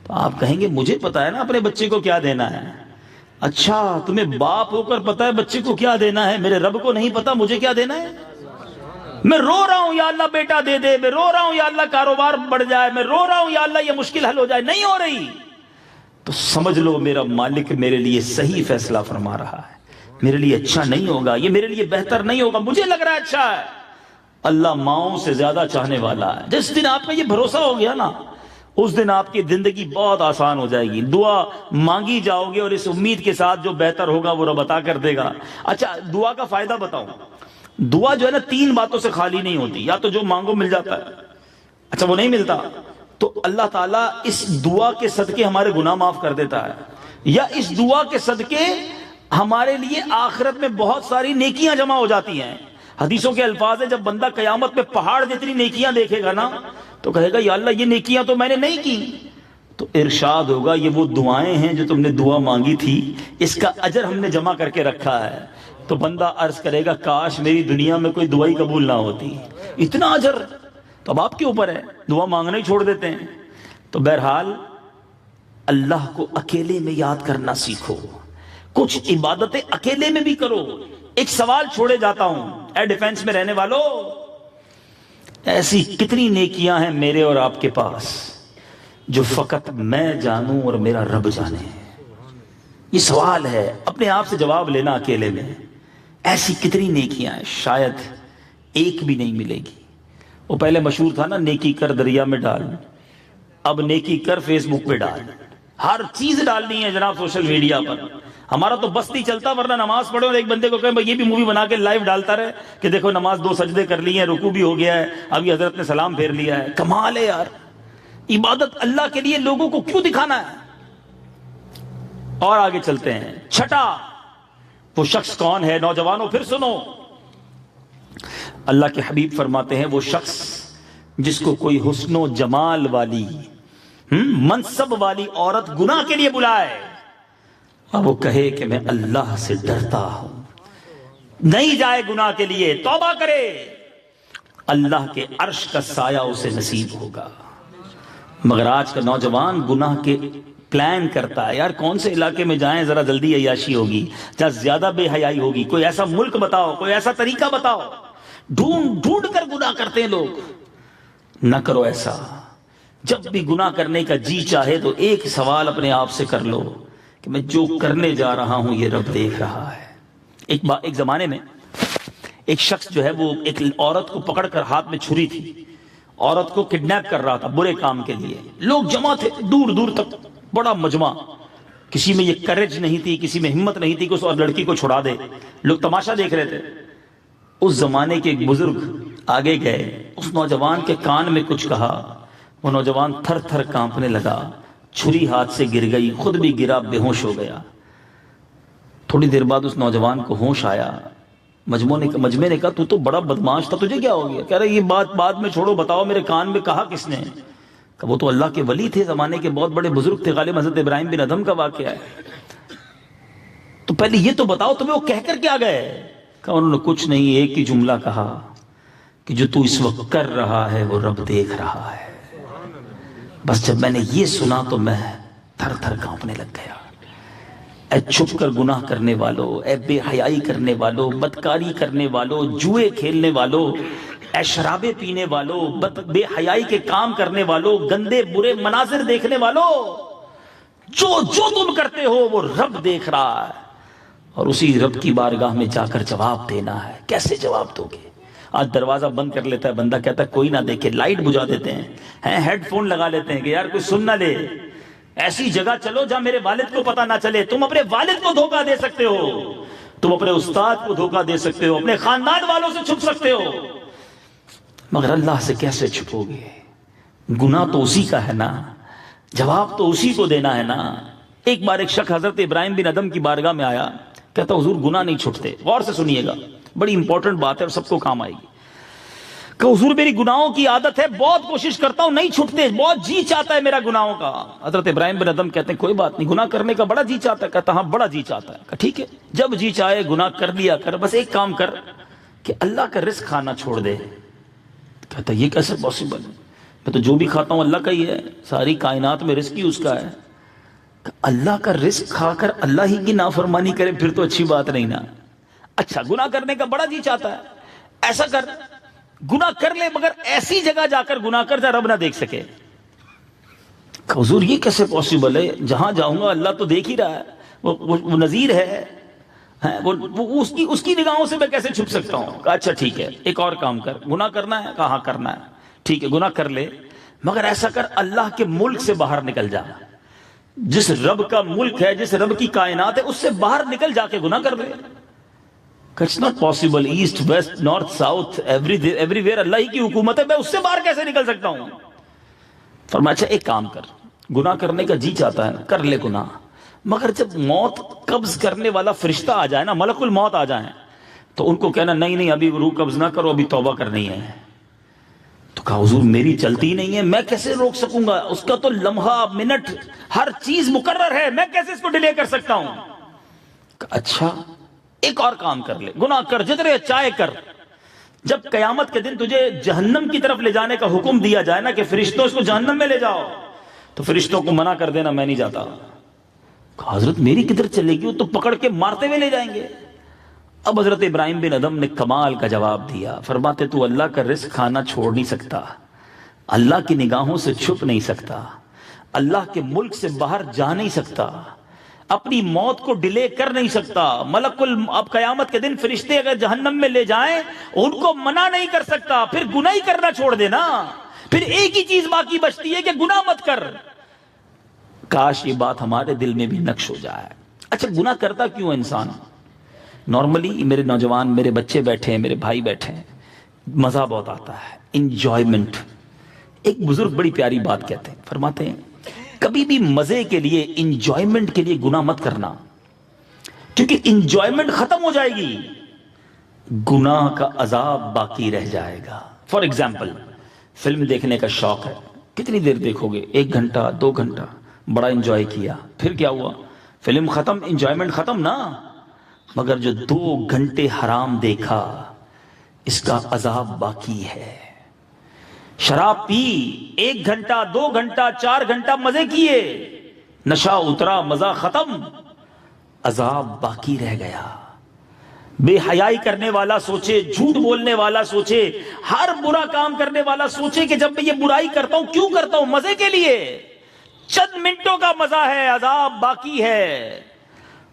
تو آپ کہیں گے مجھے پتا ہے نا اپنے بچے کو کیا دینا ہے۔ اچھا تمہیں باپ ہو کر پتا ہے بچے کو کیا دینا ہے، میرے رب کو نہیں پتا مجھے کیا دینا ہے؟ میں رو رہا ہوں یا اللہ بیٹا دے دے، میں رو رہا ہوں یا اللہ کاروبار بڑھ جائے، میں رو رہا ہوں یا اللہ یہ مشکل حل ہو جائے، نہیں ہو رہی تو سمجھ لو میرا مالک میرے لیے صحیح فیصلہ فرما رہا ہے، میرے لیے اچھا نہیں ہوگا، یہ میرے لیے بہتر نہیں ہوگا، مجھے لگ رہا ہے اچھا ہے۔ اللہ ماؤں سے زیادہ چاہنے والا ہے۔ جس دن آپ میں یہ بھروسہ ہو گیا نا، اس دن آپ کی زندگی بہت آسان ہو جائے گی، دعا مانگی جاؤ گے اور اس امید کے ساتھ جو بہتر ہوگا وہ رب عطا کر دے گا۔ اچھا دعا کا فائدہ بتاؤں، دعا جو ہے نا 3 باتوں سے خالی نہیں ہوتی، یا تو جو مانگو مل جاتا ہے، اچھا وہ نہیں ملتا تو اللہ تعالیٰ اس دعا کے صدقے ہمارے گناہ معاف کر دیتا ہے، یا اس دعا کے صدقے ہمارے لیے آخرت میں بہت ساری نیکیاں جمع ہو جاتی ہیں۔ حدیثوں کے الفاظ ہیں جب بندہ قیامت میں پہاڑ جتنی نیکیاں دیکھے گا نا تو کہے گا یا اللہ یہ نیکیاں تو میں نے نہیں کی، تو ارشاد ہوگا یہ وہ دعائیں ہیں جو تم نے دعا مانگی تھی، اس کا اجر ہم نے جمع کر کے رکھا ہے۔ تو بندہ عرض کرے گا کاش میری دنیا میں کوئی دعائی قبول نہ ہوتی، اتنا اجر۔ تو اب آپ کے اوپر ہے، دعا مانگنا ہی چھوڑ دیتے ہیں۔ تو بہرحال اللہ کو اکیلے میں یاد کرنا سیکھو، کچھ عبادتیں اکیلے میں بھی کرو۔ ایک سوال چھوڑے جاتا ہوں، اے ڈیفنس میں رہنے والوں، ایسی کتنی نیکیاں ہیں میرے اور آپ کے پاس جو فقط میں جانوں اور میرا رب جانے؟ یہ سوال ہے، اپنے آپ سے جواب لینا اکیلے میں۔ ایسی کتنی نیکیاں ہیں، شاید ایک بھی نہیں ملے گی۔ وہ پہلے مشہور تھا نا نیکی کر دریا میں ڈال، اب نیکی کر فیس بک پہ ڈال۔ ہر چیز ڈالنی ہے جناب سوشل میڈیا پر، ہمارا تو بس نہیں چلتا، ورنہ نماز پڑھو اور ایک بندے کو کہیں یہ بھی مووی بنا کے لائیو ڈالتا رہے کہ دیکھو نماز 2 سجدے کر لی ہیں، رکوع بھی ہو گیا ہے، ابھی حضرت نے سلام پھیر لیا ہے۔ کمال ہے یار، عبادت اللہ کے لیے لوگوں کو کیوں دکھانا ہے؟ اور آگے چلتے ہیں۔ چھٹا وہ شخص کون ہے؟ نوجوانوں پھر سنو، اللہ کے حبیب فرماتے ہیں وہ شخص جس کو کوئی حسن و جمال والی منصب والی عورت گناہ کے لیے بلائے اور وہ کہے کہ میں اللہ سے ڈرتا ہوں، نہیں جائے گناہ کے لیے، توبہ کرے، اللہ کے عرش کا سایہ اسے نصیب ہوگا۔ مگر آج کا نوجوان گناہ کے پلان کرتا ہے، یار کون سے علاقے میں جائیں ذرا جلدی عیاشی ہوگی، جہاں زیادہ بے حیائی ہوگی، کوئی ایسا ملک بتاؤ، کوئی ایسا طریقہ بتاؤ۔ ڈھونڈ ڈھونڈ کر گناہ کرتے ہیں لوگ۔ نہ کرو ایسا، جب بھی گناہ کرنے کا جی چاہے تو ایک سوال اپنے آپ سے کر لو کہ میں جو کرنے جا رہا ہوں یہ رب دیکھ رہا ہے۔ ایک زمانے میں ایک شخص جو ہے وہ ایک عورت کو پکڑ کر، ہاتھ میں چھری تھی، عورت کو کڈنیپ کر رہا تھا برے کام کے لیے۔ لوگ جمع تھے دور دور تک، بڑا مجمع، کسی میں یہ کریج نہیں تھی، کسی میں ہمت نہیں تھی کہ اس اور لڑکی کو چھڑا دے، لوگ تماشا دیکھ رہے تھے۔ اس زمانے کے ایک بزرگ آگے گئے، اس نوجوان کے کان میں کچھ کہا، وہ نوجوان تھر تھر کانپنے لگا، چھری ہاتھ سے گر گئی، خود بھی گرا، بے ہوش ہو گیا۔ تھوڑی دیر بعد اس نوجوان کو ہوش آیا، مجمع نے کہا تو بڑا بدماش تھا، تجھے کیا ہو گیا؟ کہہ رہے یہ بات بعد میں چھوڑو، بتاؤ میرے کان میں کہا کس نے؟ کہ وہ تو اللہ کے ولی تھے، زمانے کے بہت بڑے بزرگ تھے، غالب حضرت ابراہیم بن ادھم کا واقعہ ہے۔ تو پہلے یہ تو بتاؤ تمہیں وہ کہہ کر کیا گئے؟ کہ انہوں نے کچھ نہیں، ایک ہی جملہ کہا کہ جو تو اس وقت کر رہا ہے وہ رب دیکھ رہا ہے۔ بس جب میں نے یہ سنا تو میں تھر تھر کانپنے لگ گیا۔ اے چھپ کر گناہ کرنے والو، اے بے حیائی کرنے والو، بدکاری کرنے والو، جوئے کھیلنے والو، اے شرابے پینے والو، بے حیائی کے کام کرنے والو، گندے برے مناظر دیکھنے والو، جو تم کرتے ہو وہ رب دیکھ رہا ہے، اور اسی رب کی بارگاہ میں جا کر جواب دینا ہے۔ کیسے جواب دو گے؟ آج دروازہ بند کر لیتا ہے بندہ، کہتا ہے کوئی نہ دیکھے، لائٹ بجھا دیتے ہیں، ہیڈ فون لگا لیتے ہیں کہ یار کوئی سن نہ لے، ایسی جگہ چلو جہاں میرے والد کو پتہ نہ چلے۔ تم اپنے والد کو دھوکہ دے سکتے ہو، تم اپنے استاد کو دھوکہ دے سکتے ہو، اپنے خاندان والوں سے چھپ سکتے ہو، مگر اللہ سے کیسے چھپو گے؟ گناہ تو اسی کا ہے نا، جواب تو اسی کو دینا ہے نا۔ ایک بار ایک شخص حضرت ابراہیم بن ادھم کی بارگاہ میں آیا، کہتا حضور گناہ نہیں چھٹتے۔ غور سے سنیے گا، بڑی امپورٹنٹ بات ہے اور سب کو کام آئے گی۔ کہ حضور میری گناہوں کی عادت ہے، بہت کوشش کرتا ہوں نہیں چھٹتے، بہت جی چاہتا ہے میرا گناہوں کا۔ حضرت ابراہیم بن ادم کہتے ہیں کوئی بات نہیں، گناہ کرنے کا بڑا جی چاہتا ہے؟ کہتا ہاں بڑا جی چاہتا ہے۔ کہا ٹھیک ہے، جب جی چاہے گناہ کر لیا کر، بس ایک کام کر کہ اللہ کا رزق کھانا چھوڑ دے۔ کہتا یہ کیسے پاسبل ہے؟ میں تو جو بھی کھاتا ہوں اللہ کا ہی ہے، ساری کائنات میں رزق ہی اس کا ہے۔ اللہ کا رزق کھا کر اللہ ہی کی نافرمانی کرے پھر تو اچھی بات نہیں نا۔ اچھا گناہ کرنے کا بڑا جی چاہتا ہے، ایسا کر گناہ کر لے مگر ایسی جگہ جا کر گناہ کر جا رب نہ دیکھ سکے۔ حضور یہ کیسے پاسبل ہے؟ جہاں جاؤں گا اللہ تو دیکھ ہی رہا ہے، وہ نذیر ہے، وہ اس کی نگاہوں سے میں کیسے چھپ سکتا ہوں؟ کہا اچھا ٹھیک ہے، ایک اور کام کر، گناہ کرنا ہے؟ کہا ہاں کرنا ہے۔ ٹھیک ہے گناہ کر لے مگر ایسا کر اللہ کے ملک سے باہر نکل جا، جس رب کا ملک ہے، جس رب کی کائنات ہے، اس سے باہر نکل جا کے گناہ کر لے۔ It's not possible، east west north south everywhere اللہ ہی کی حکومت ہے، میں اس سے باہر کیسے نکل سکتا ہوں؟ فرمایا اچھا ایک کام کر، گناہ کرنے کا جی چاہتا ہے نا، کر لے گناہ، مگر جب موت قبض کرنے والا فرشتہ آ جائے نا، ملک الموت آ جائیں، تو ان کو کہنا نہیں نہیں ابھی روح قبض نہ کرو، ابھی توبہ کرنی ہے۔ تو کہا حضور میری چلتی نہیں ہے، میں کیسے روک سکوں گا؟ اس کا تو لمحہ منٹ ہر چیز مقرر ہے، میں کیسے اس کو ڈیلے کر سکتا ہوں؟ اچھا ایک اور کام کر لے، گناہ کر جتنے چاہے کر، جب قیامت کے دن تجھے جہنم کی طرف لے جانے کا حکم دیا جائے نا کہ فرشتوں اس کو جہنم میں لے جاؤ، تو فرشتوں کو منع کر دینا میں نہیں جاتا۔ کہا حضرت میری کدھر چلے گی؟ وہ تو پکڑ کے مارتے ہوئے لے جائیں گے۔ اب حضرت ابراہیم بن ادم نے کمال کا جواب دیا، فرماتے تو اللہ کا رزق کھانا چھوڑ نہیں سکتا، اللہ کی نگاہوں سے چھپ نہیں سکتا، اللہ کے ملک سے باہر جا نہیں سکتا، اپنی موت کو ڈیلے کر نہیں سکتا، اب قیامت کے دن فرشتے اگر جہنم میں لے جائیں ان کو منع نہیں کر سکتا، پھر گناہ ہی کرنا چھوڑ دینا، پھر ایک ہی چیز باقی بچتی ہے کہ گناہ مت کر۔ کاش یہ بات ہمارے دل میں بھی نقش ہو جائے۔ اچھا گناہ کرتا کیوں انسان؟ نارملی میرے نوجوان، میرے بچے بیٹھے ہیں، میرے بھائی بیٹھے ہیں، مزہ بہت آتا ہے، انجوائمنٹ۔ ایک بزرگ بڑی پیاری بات کہتے ہیں، فرماتے ہیں کبھی بھی مزے کے لیے، انجوائمنٹ کے لیے گناہ مت کرنا، کیونکہ انجوائمنٹ ختم ہو جائے گی، گناہ کا عذاب باقی رہ جائے گا۔ فار ایگزامپل فلم دیکھنے کا شوق ہے، کتنی دیر دیکھو گے؟ 1 گھنٹہ 2 گھنٹہ، بڑا انجوائے کیا، پھر کیا ہوا؟ فلم ختم، انجوائمنٹ ختم نا، مگر جو 2 گھنٹے حرام دیکھا اس کا عذاب باقی ہے۔ شراب پی، 1 گھنٹہ 2 گھنٹہ 4 گھنٹہ مزے کیے، نشہ اترا، مزہ ختم، عذاب باقی رہ گیا۔ بے حیائی کرنے والا سوچے، جھوٹ بولنے والا سوچے، ہر برا کام کرنے والا سوچے کہ جب میں یہ برائی کرتا ہوں کیوں کرتا ہوں؟ مزے کے لیے، چند منٹوں کا مزہ ہے، عذاب باقی ہے۔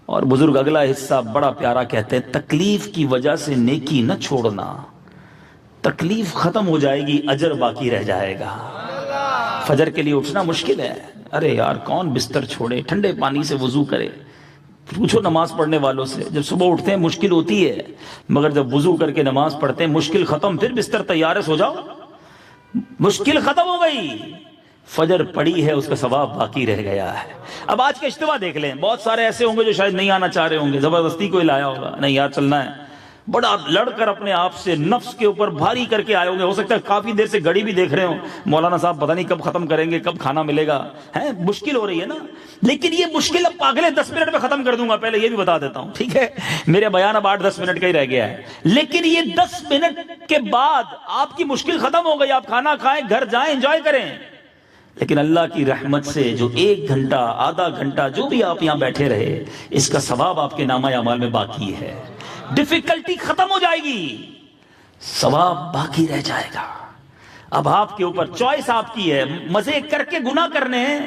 اور بزرگ اگلا حصہ بڑا پیارا کہتے ہیں، تکلیف کی وجہ سے نیکی نہ چھوڑنا، تکلیف ختم ہو جائے گی، اجر باقی رہ جائے گا۔ فجر کے لیے اٹھنا مشکل ہے، ارے یار کون بستر چھوڑے، ٹھنڈے پانی سے وضو کرے، پوچھو نماز پڑھنے والوں سے، جب صبح اٹھتے ہیں مشکل ہوتی ہے، مگر جب وضو کر کے نماز پڑھتے ہیں مشکل ختم، پھر بستر تیار ہے، سو جاؤ، مشکل ختم ہو گئی، فجر پڑی ہے، اس کا ثواب باقی رہ گیا ہے۔ اب آج کا اجتماع دیکھ لیں، بہت سارے ایسے ہوں گے جو شاید نہیں آنا چاہ رہے ہوں گے، زبردستی کوئی لایا ہوگا، نہیں یار چلنا ہے، بڑا لڑ کر اپنے آپ سے نفس کے اوپر بھاری کر کے آئے ہوں گے، ہو سکتا ہے کافی دیر سے گھڑی بھی دیکھ رہے ہوں، مولانا صاحب پتہ نہیں کب ختم کریں گے، کب کھانا ملے گا، ہے مشکل ہو رہی ہے نا، لیکن یہ مشکل اب اگلے 10 منٹ میں ختم کر دوں گا، پہلے یہ بھی بتا دیتا ہوں، ٹھیک ہے، میرے بیان اب 8-10 منٹ کا ہی رہ گیا ہے، لیکن یہ 10 منٹ کے بعد آپ کی مشکل ختم ہو گئی، آپ کھانا کھائیں، گھر جائیں، انجوائے کریں۔ لیکن اللہ کی رحمت سے جو 1 گھنٹہ آدھا گھنٹہ جو بھی آپ یہاں بیٹھے رہے، اس کا ثواب آپ کے نامہ اعمال میں باقی ہے، ڈیفیکلٹی ختم ہو جائے گی، ثواب باقی رہ جائے گا۔ اب آپ کے اوپر چوائس آپ کی ہے، مزے کر کے گناہ کرنے ہیں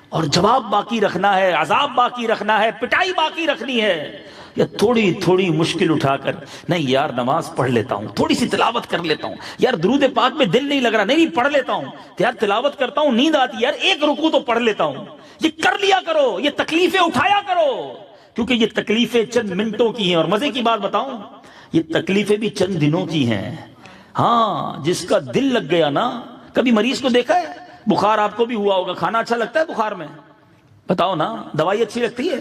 اور جواب باقی رکھنا ہے، عذاب باقی رکھنا ہے، پٹائی باقی رکھنی ہے، یا تھوڑی تھوڑی مشکل اٹھا کر نہیں یار نماز پڑھ لیتا ہوں، تھوڑی سی تلاوت کر لیتا ہوں، یار درود پاک میں دل نہیں لگ رہا، نہیں پڑھ لیتا ہوں، یار تلاوت کرتا ہوں نیند آتی ہے، یار 1 رکوع تو پڑھ لیتا ہوں، یہ کر لیا کرو، یہ تکلیفیں اٹھایا کرو، کیونکہ یہ تکلیفیں چند منٹوں کی ہیں، اور مزے کی بات بتاؤں، یہ تکلیفیں بھی چند دنوں کی ہیں۔ ہاں جس کا دل لگ گیا نا، کبھی مریض کو دیکھا ہے، بخار آپ کو بھی ہوا ہوگا، کھانا اچھا لگتا ہے بخار میں؟ بتاؤ نا، دوائی اچھی لگتی ہے؟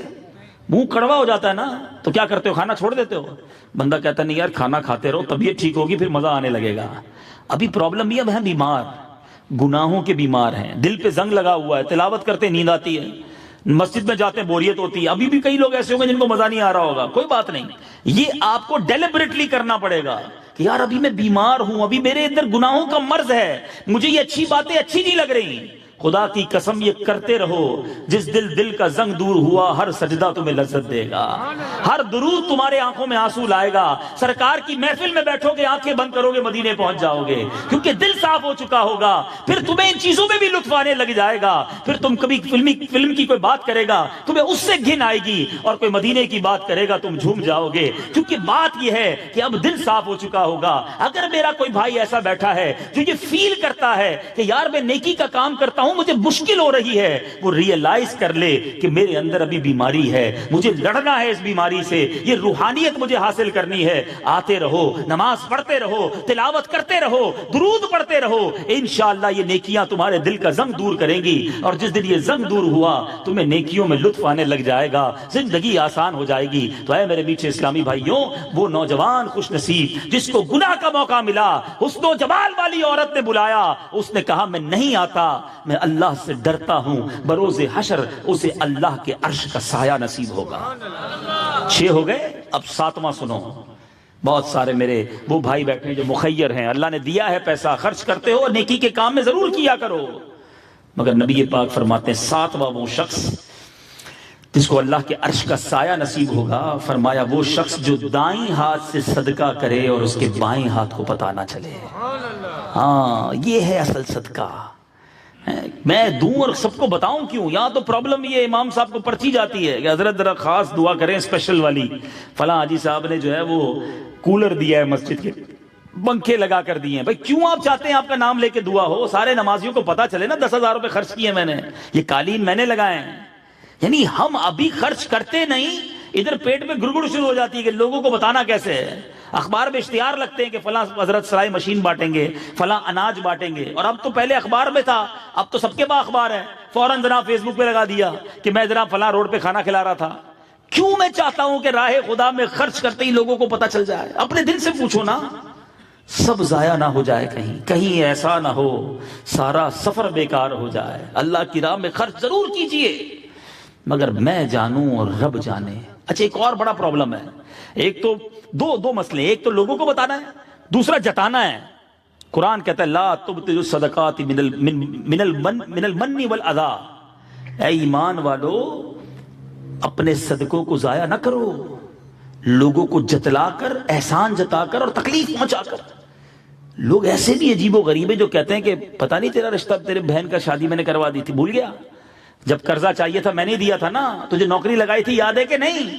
منہ کڑوا ہو جاتا ہے نا، تو کیا کرتے ہو؟ کھانا چھوڑ دیتے ہو؟ بندہ کہتا نہیں یار کھانا کھاتے رہو، طبیعت ٹھیک ہوگی، پھر مزہ آنے لگے گا۔ ابھی پرابلم یہ ہے بیمار، گناہوں کے بیمار ہیں، دل پہ زنگ لگا ہوا ہے، تلاوت کرتے نیند آتی ہے، مسجد میں جاتے ہیں بوریت ہوتی ہے. ابھی بھی کئی لوگ ایسے ہوں گے جن کو مزہ نہیں آ رہا ہوگا. کوئی بات نہیں، یہ آپ کو ڈیلیبریٹلی کرنا پڑے گا کہ یار ابھی میں بیمار ہوں، ابھی میرے اندر گناہوں کا مرض ہے، مجھے یہ اچھی باتیں اچھی نہیں لگ رہی. خدا کی قسم یہ کرتے رہو، جس دل کا زنگ دور ہوا، ہر سجدہ تمہیں لذت دے گا، ہر درود تمہارے آنکھوں میں آنسو لائے گا. سرکار کی محفل میں بیٹھو گے، آنکھیں بند کرو گے، مدینے پہنچ جاؤ گے، کیونکہ دل صاف ہو چکا ہوگا. پھر تمہیں ان چیزوں میں بھی لطف آنے لگ جائے گا. پھر تم کبھی فلم کی کوئی بات کرے گا، تمہیں اس سے گھن آئے گی، اور کوئی مدینے کی بات کرے گا تم جھوم جاؤ گے. کیونکہ بات یہ ہے کہ اب دل صاف ہو چکا ہوگا. اگر میرا کوئی بھائی ایسا بیٹھا ہے جو یہ فیل کرتا ہے کہ یار میں نیکی کا کام کرتا ہوں، مجھے مشکل ہو رہی ہے، وہ ریئلائز کر لے کہ میرے اندر ابھی بیماری ہے، مجھے لڑنا ہے اس بیماری سے، یہ روحانیت مجھے حاصل کرنی ہے. آتے رہو، نماز پڑھتے رہو، تلاوت کرتے رہو، درود پڑھتے رہو، انشاءاللہ یہ نیکیاں تمہارے دل کا زنگ دور کریں گی. اور جس دن یہ زنگ دور ہوا، تمہیں نیکیوں میں لطف آنے لگ جائے گا، زندگی آسان ہو جائے گی. تو اے میرے میٹھے اسلامی بھائیوں، وہ نوجوان خوش نصیب جس کو گناہ کا موقع ملا، حسن و جمال والی عورت نے بلایا، اس نے کہا میں نہیں آتا، میں اللہ سے ڈرتا ہوں، بروز حشر اسے اللہ کے عرش کا سایہ نصیب ہوگا. 6 ہو گئے، اب 7واں سنو. بہت سارے میرے وہ بھائی بیٹھے ہیں جو مخیر ہیں، اللہ نے دیا ہے پیسہ، خرچ کرتے ہو، نیکی کے کام میں ضرور کیا کرو. مگر نبی پاک فرماتے ہیں 7واں وہ شخص جس کو اللہ کے عرش کا سایہ نصیب ہوگا، فرمایا وہ شخص جو دائیں ہاتھ سے صدقہ کرے اور اس کے بائیں ہاتھ کو پتہ نہ چلے. ہاں یہ ہے اصل صدقہ. میں دوں اور سب کو بتاؤں کیوں؟ یہاں تو پرابلم یہ امام صاحب کو پرچی جاتی ہے کہ حضرت ذرا خاص دعا کریں اسپیشل والی، فلاں حاجی صاحب نے جو ہے وہ کولر دیا ہے مسجد کے، پنکھے لگا کر دیے ہیں. بھائی کیوں آپ چاہتے ہیں آپ کا نام لے کے دعا ہو؟ سارے نمازیوں کو پتا چلے نا 10,000 روپے خرچ کیے میں نے، یہ قالین میں نے لگائے ہیں. یعنی ہم ابھی خرچ کرتے نہیں، ادھر پیٹ میں گڑگڑ شروع ہو جاتی ہے کہ لوگوں کو بتانا کیسے ہے. اخبار میں اشتہار لگتے ہیں کہ فلاں حضرت سلائی مشین بانٹیں گے، فلاں اناج بانٹیں گے. اور اب تو پہلے اخبار میں تھا، اب تو سب کے پاس اخبار ہے، فوراً جناب فیس بک پہ لگا دیا کہ میں جناب فلاں روڈ پہ کھانا کھلا رہا تھا. کیوں میں چاہتا ہوں کہ راہ خدا میں خرچ کرتے ہی لوگوں کو پتہ چل جائے؟ اپنے دل سے پوچھو نا، سب ضائع نہ ہو جائے، کہیں ایسا نہ ہو سارا سفر بیکار ہو جائے. اللہ کی راہ میں خرچ ضرور کیجئے، مگر میں جانوں اور رب جانے. اچھا ایک اور بڑا پرابلم ہے، ایک تو دو مسئلے، ایک تو لوگوں کو بتانا ہے، دوسرا جتانا ہے. قرآن کہتا ہے لا تبطلوا الصدقات من المن والاذى. اے ایمان والو اپنے صدقوں کو ضائع نہ کرو، لوگوں کو جتلا کر، احسان جتا کر اور تکلیف پہنچا کر. لوگ ایسے بھی عجیب و غریب ہیں جو کہتے ہیں کہ پتہ نہیں تیرا رشتہ، تیرے بہن کا شادی میں نے کروا دی تھی، بھول گیا؟ جب قرضہ چاہیے تھا میں نے دیا تھا نا، تجھے نوکری لگائی تھی یاد ہے کہ نہیں؟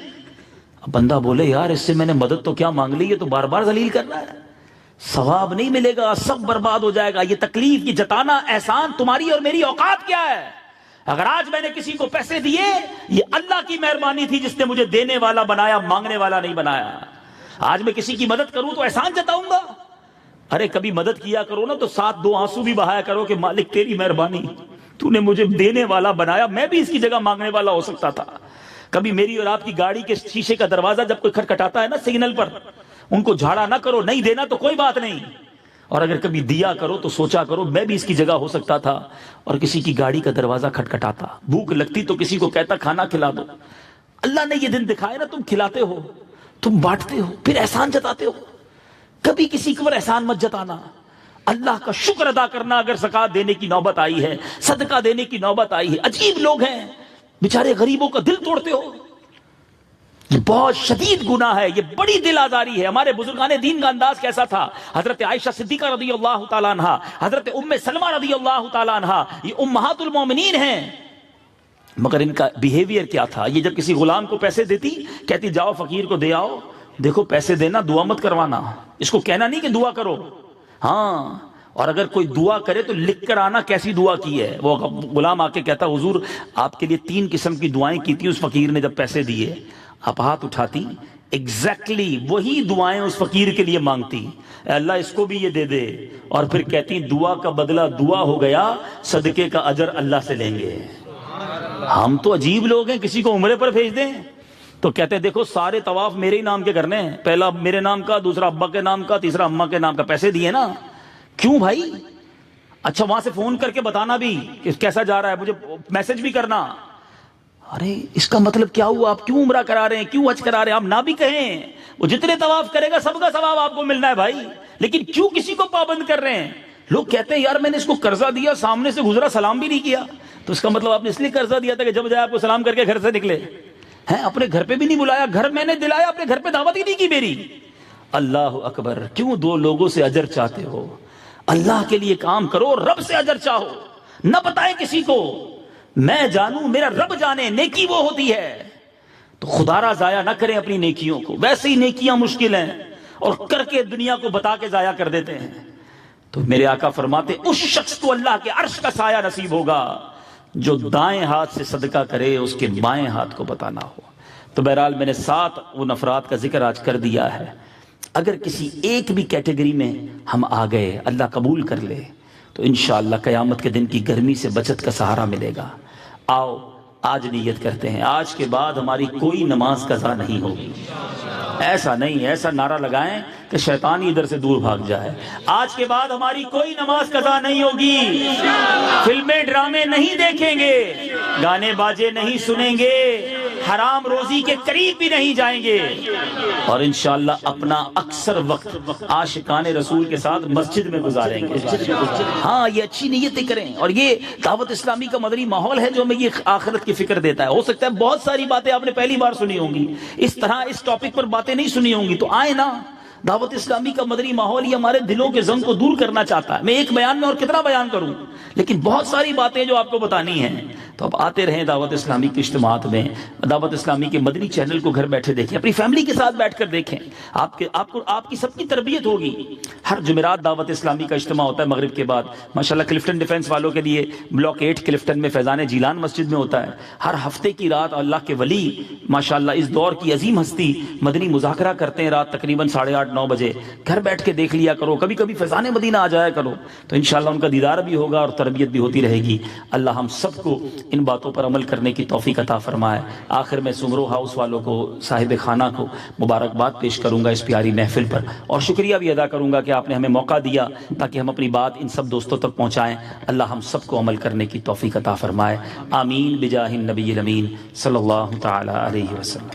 اب بندہ بولے یار اس سے میں نے مدد تو کیا مانگ لی، یہ تو بار بار ذلیل کر رہا ہے، ثواب نہیں ملے گا، سب برباد ہو جائے گا. یہ تکلیف، یہ جتانا، احسان تمہاری اور میری اوقات کیا ہے؟ اگر آج میں نے کسی کو پیسے دیے، یہ اللہ کی مہربانی تھی جس نے مجھے دینے والا بنایا، مانگنے والا نہیں بنایا. آج میں کسی کی مدد کروں تو احسان جتاؤں گا. ارے کبھی مدد کیا کرو نا تو ساتھ 2 آنسو بھی بہایا کرو کہ مالک تیری مہربانی، تو نے مجھے دینے والا بنایا، میں بھی اس کی جگہ مانگنے والا ہو سکتا تھا. کبھی میری اور آپ کی گاڑی کے شیشے کا دروازہ جب کوئی کھٹکھٹاتا ہے نا سگنل پر، ان کو جھاڑا نہ کرو، نہیں دینا تو کوئی بات نہیں، اور اگر کبھی دیا کرو تو سوچا کرو میں بھی اس کی جگہ ہو سکتا تھا اور کسی کی گاڑی کا دروازہ کھٹکھٹاتا، بھوک لگتی تو کسی کو کہتا کھانا کھلا دو. اللہ نے یہ دن دکھائے نا، تم کھلاتے ہو، تم بانٹتے ہو، پھر احسان جتاتے ہو. کبھی کسی کے اوپر احسان مت جتانا، اللہ کا شکر ادا کرنا. اگر زکات دینے کی نوبت آئی ہے، صدقہ دینے کی نوبت آئی ہے، عجیب لوگ ہیں بیچارے غریبوں کا دل توڑتے ہو. یہ بہت شدید گناہ ہے، یہ بڑی دل آزاری ہے. ہمارے بزرگان دین کا انداز کیسا تھا؟ حضرت عائشہ صدیقہ رضی اللہ تعالیٰ عنہ، حضرت ام سلمہ رضی اللہ تعالیٰ عنہ، یہ امہات المومنین ہیں. مگر ان کا بیہیویئر کیا تھا؟ یہ جب کسی غلام کو پیسے دیتی، کہتی جاؤ فقیر کو دے آؤ، دیکھو پیسے دینا، دعا مت کروانا. اس کو کہنا نہیں کہ دعا کرو، ہاں، اور اگر کوئی دعا کرے تو لکھ کر آنا کیسی دعا کی ہے. وہ غلام آ کے کہتا حضور آپ کے لیے 3 قسم کی دعائیں کی تھی اس فقیر نے جب پیسے دیے. آپ ہاتھ اٹھاتی، ایگزیکٹلی وہی دعائیں اس فقیر کے لیے مانگتی، اے اللہ اس کو بھی یہ دے دے، اور پھر کہتی دعا کا بدلہ دعا ہو گیا، صدقے کا اجر اللہ سے لیں گے. ہم تو عجیب لوگ ہیں، کسی کو عمرے پر بھیج دیں تو کہتے ہیں دیکھو سارے طواف میرے ہی نام کے کرنے ہیں، پہلا میرے نام کا، دوسرا ابا کے نام کا، تیسرا اماں کے نام کا. پیسے دیے نا، کیوں بھائی؟ اچھا وہاں سے فون کر کے بتانا بھی کہ کیسا جا رہا ہے، مجھے میسج بھی کرنا. ارے اس کا مطلب کیا ہوا؟ آپ کیوں عمرہ کرا رہے ہیں، کیوں حج کرا رہے ہیں؟ آپ نہ بھی کہیں، وہ جتنے طواف کرے گا سب کا ثواب آپ کو ملنا ہے بھائی. لیکن کیوں کسی کو پابند کر رہے ہیں؟ لوگ کہتے ہیں یار میں نے اس کو قرضہ دیا، سامنے سے گزرا سلام بھی نہیں کیا. تو اس کا مطلب آپ نے اس لیے قرضہ دیا تھا کہ جب جائے آپ کو سلام کر کے گھر سے نکلے ہیں؟ اپنے گھر پہ بھی نہیں بلایا، گھر میں نے دلایا، اپنے گھر پہ دعوت ہی نہیں کی میری. اللہ اکبر. کیوں دو لوگوں سے اجر چاہتے ہو؟ اللہ کے لیے کام کرو، رب سے اجر چاہو، نہ بتائے کسی کو. میں جانوں، میرا رب جانے، نیکی وہ ہوتی ہے. تو خدا را ضائع نہ کریں اپنی نیکیوں کو. ویسے ہی نیکیاں مشکل ہیں اور کر کے دنیا کو بتا کے ضائع کر دیتے ہیں. تو میرے آقا فرماتے اس شخص کو اللہ کے عرش کا سایہ نصیب ہوگا جو دائیں ہاتھ سے صدقہ کرے اس کے بائیں ہاتھ کو پتہ نہ ہو. تو بہرحال میں نے 7 ان افراد کا ذکر آج کر دیا ہے. اگر کسی ایک بھی کیٹیگری میں ہم آ گئے، اللہ قبول کر لے، تو انشاءاللہ قیامت کے دن کی گرمی سے بچت کا سہارا ملے گا. آؤ آج نیت کرتے ہیں، آج کے بعد ہماری کوئی نماز قضا نہیں ہوگی. ایسا نہیں، ایسا نعرہ لگائیں کہ شیطان ادھر سے دور بھاگ جائے. آج کے بعد ہماری کوئی نماز قضا نہیں ہوگی، فلمیں ڈرامے نہیں دیکھیں گے، گانے باجے نہیں سنیں گے، حرام روزی کے قریب بھی نہیں جائیں گے، اور انشاءاللہ اپنا اکثر وقت عاشقان رسول کے ساتھ مسجد میں گزاریں گے. ہاں یہ اچھی نیتیں کریں. اور یہ دعوت اسلامی کا مدنی ماحول ہے جو ہمیں یہ آخرت کی فکر دیتا ہے. ہو سکتا ہے بہت ساری باتیں آپ نے پہلی بار سنی ہوں گی، اس طرح اس ٹاپک پر باتیں نہیں سنی ہوں گی، تو آئیں نا. دعوت اسلامی کا مدنی ماحول یہ ہمارے دلوں کے زنگ کو دور کرنا چاہتا ہے. میں ایک بیان میں اور کتنا بیان کروں، لیکن بہت ساری باتیں جو آپ کو بتانی ہیں. تو اب آتے رہیں دعوت اسلامی کے اجتماعات میں. دعوت اسلامی کے مدنی چینل کو گھر بیٹھے دیکھیں، اپنی فیملی کے ساتھ بیٹھ کر دیکھیں. آپ کی سب کی تربیت ہوگی. ہر جمعرات دعوت اسلامی کا اجتماع ہوتا ہے مغرب کے بعد. ماشاءاللہ کلفٹن ڈیفنس والوں کے لیے بلاک 8 کلفٹن میں فیضان جیلان مسجد میں ہوتا ہے. ہر ہفتے کی رات اللہ کے ولی ماشاءاللہ اس دور کی عظیم ہستی مدنی مذاکرہ کرتے ہیں رات تقریباً 8:30-9 بجے. گھر بیٹھ کے دیکھ لیا کرو، کبھی کبھی فیضان مدینہ آ جایا کرو، تو انشاءاللہ ان کا دیدار بھی ہوگا اور تربیت بھی ہوتی رہے گی. اللہ ہم سب کو ان باتوں پر عمل کرنے کی توفیق عطا فرمائے. آخر میں سمرو ہاؤس والوں کو، صاحب خانہ کو مبارکباد پیش کروں گا اس پیاری محفل پر، اور شکریہ بھی ادا کروں گا کہ آپ نے ہمیں موقع دیا تاکہ ہم اپنی بات ان سب دوستوں تک پہنچائیں. اللہ ہم سب کو عمل کرنے کی توفیق عطا فرمائے. آمین بجاہ النبی الامین صلی اللہ تعالی علیہ وسلم.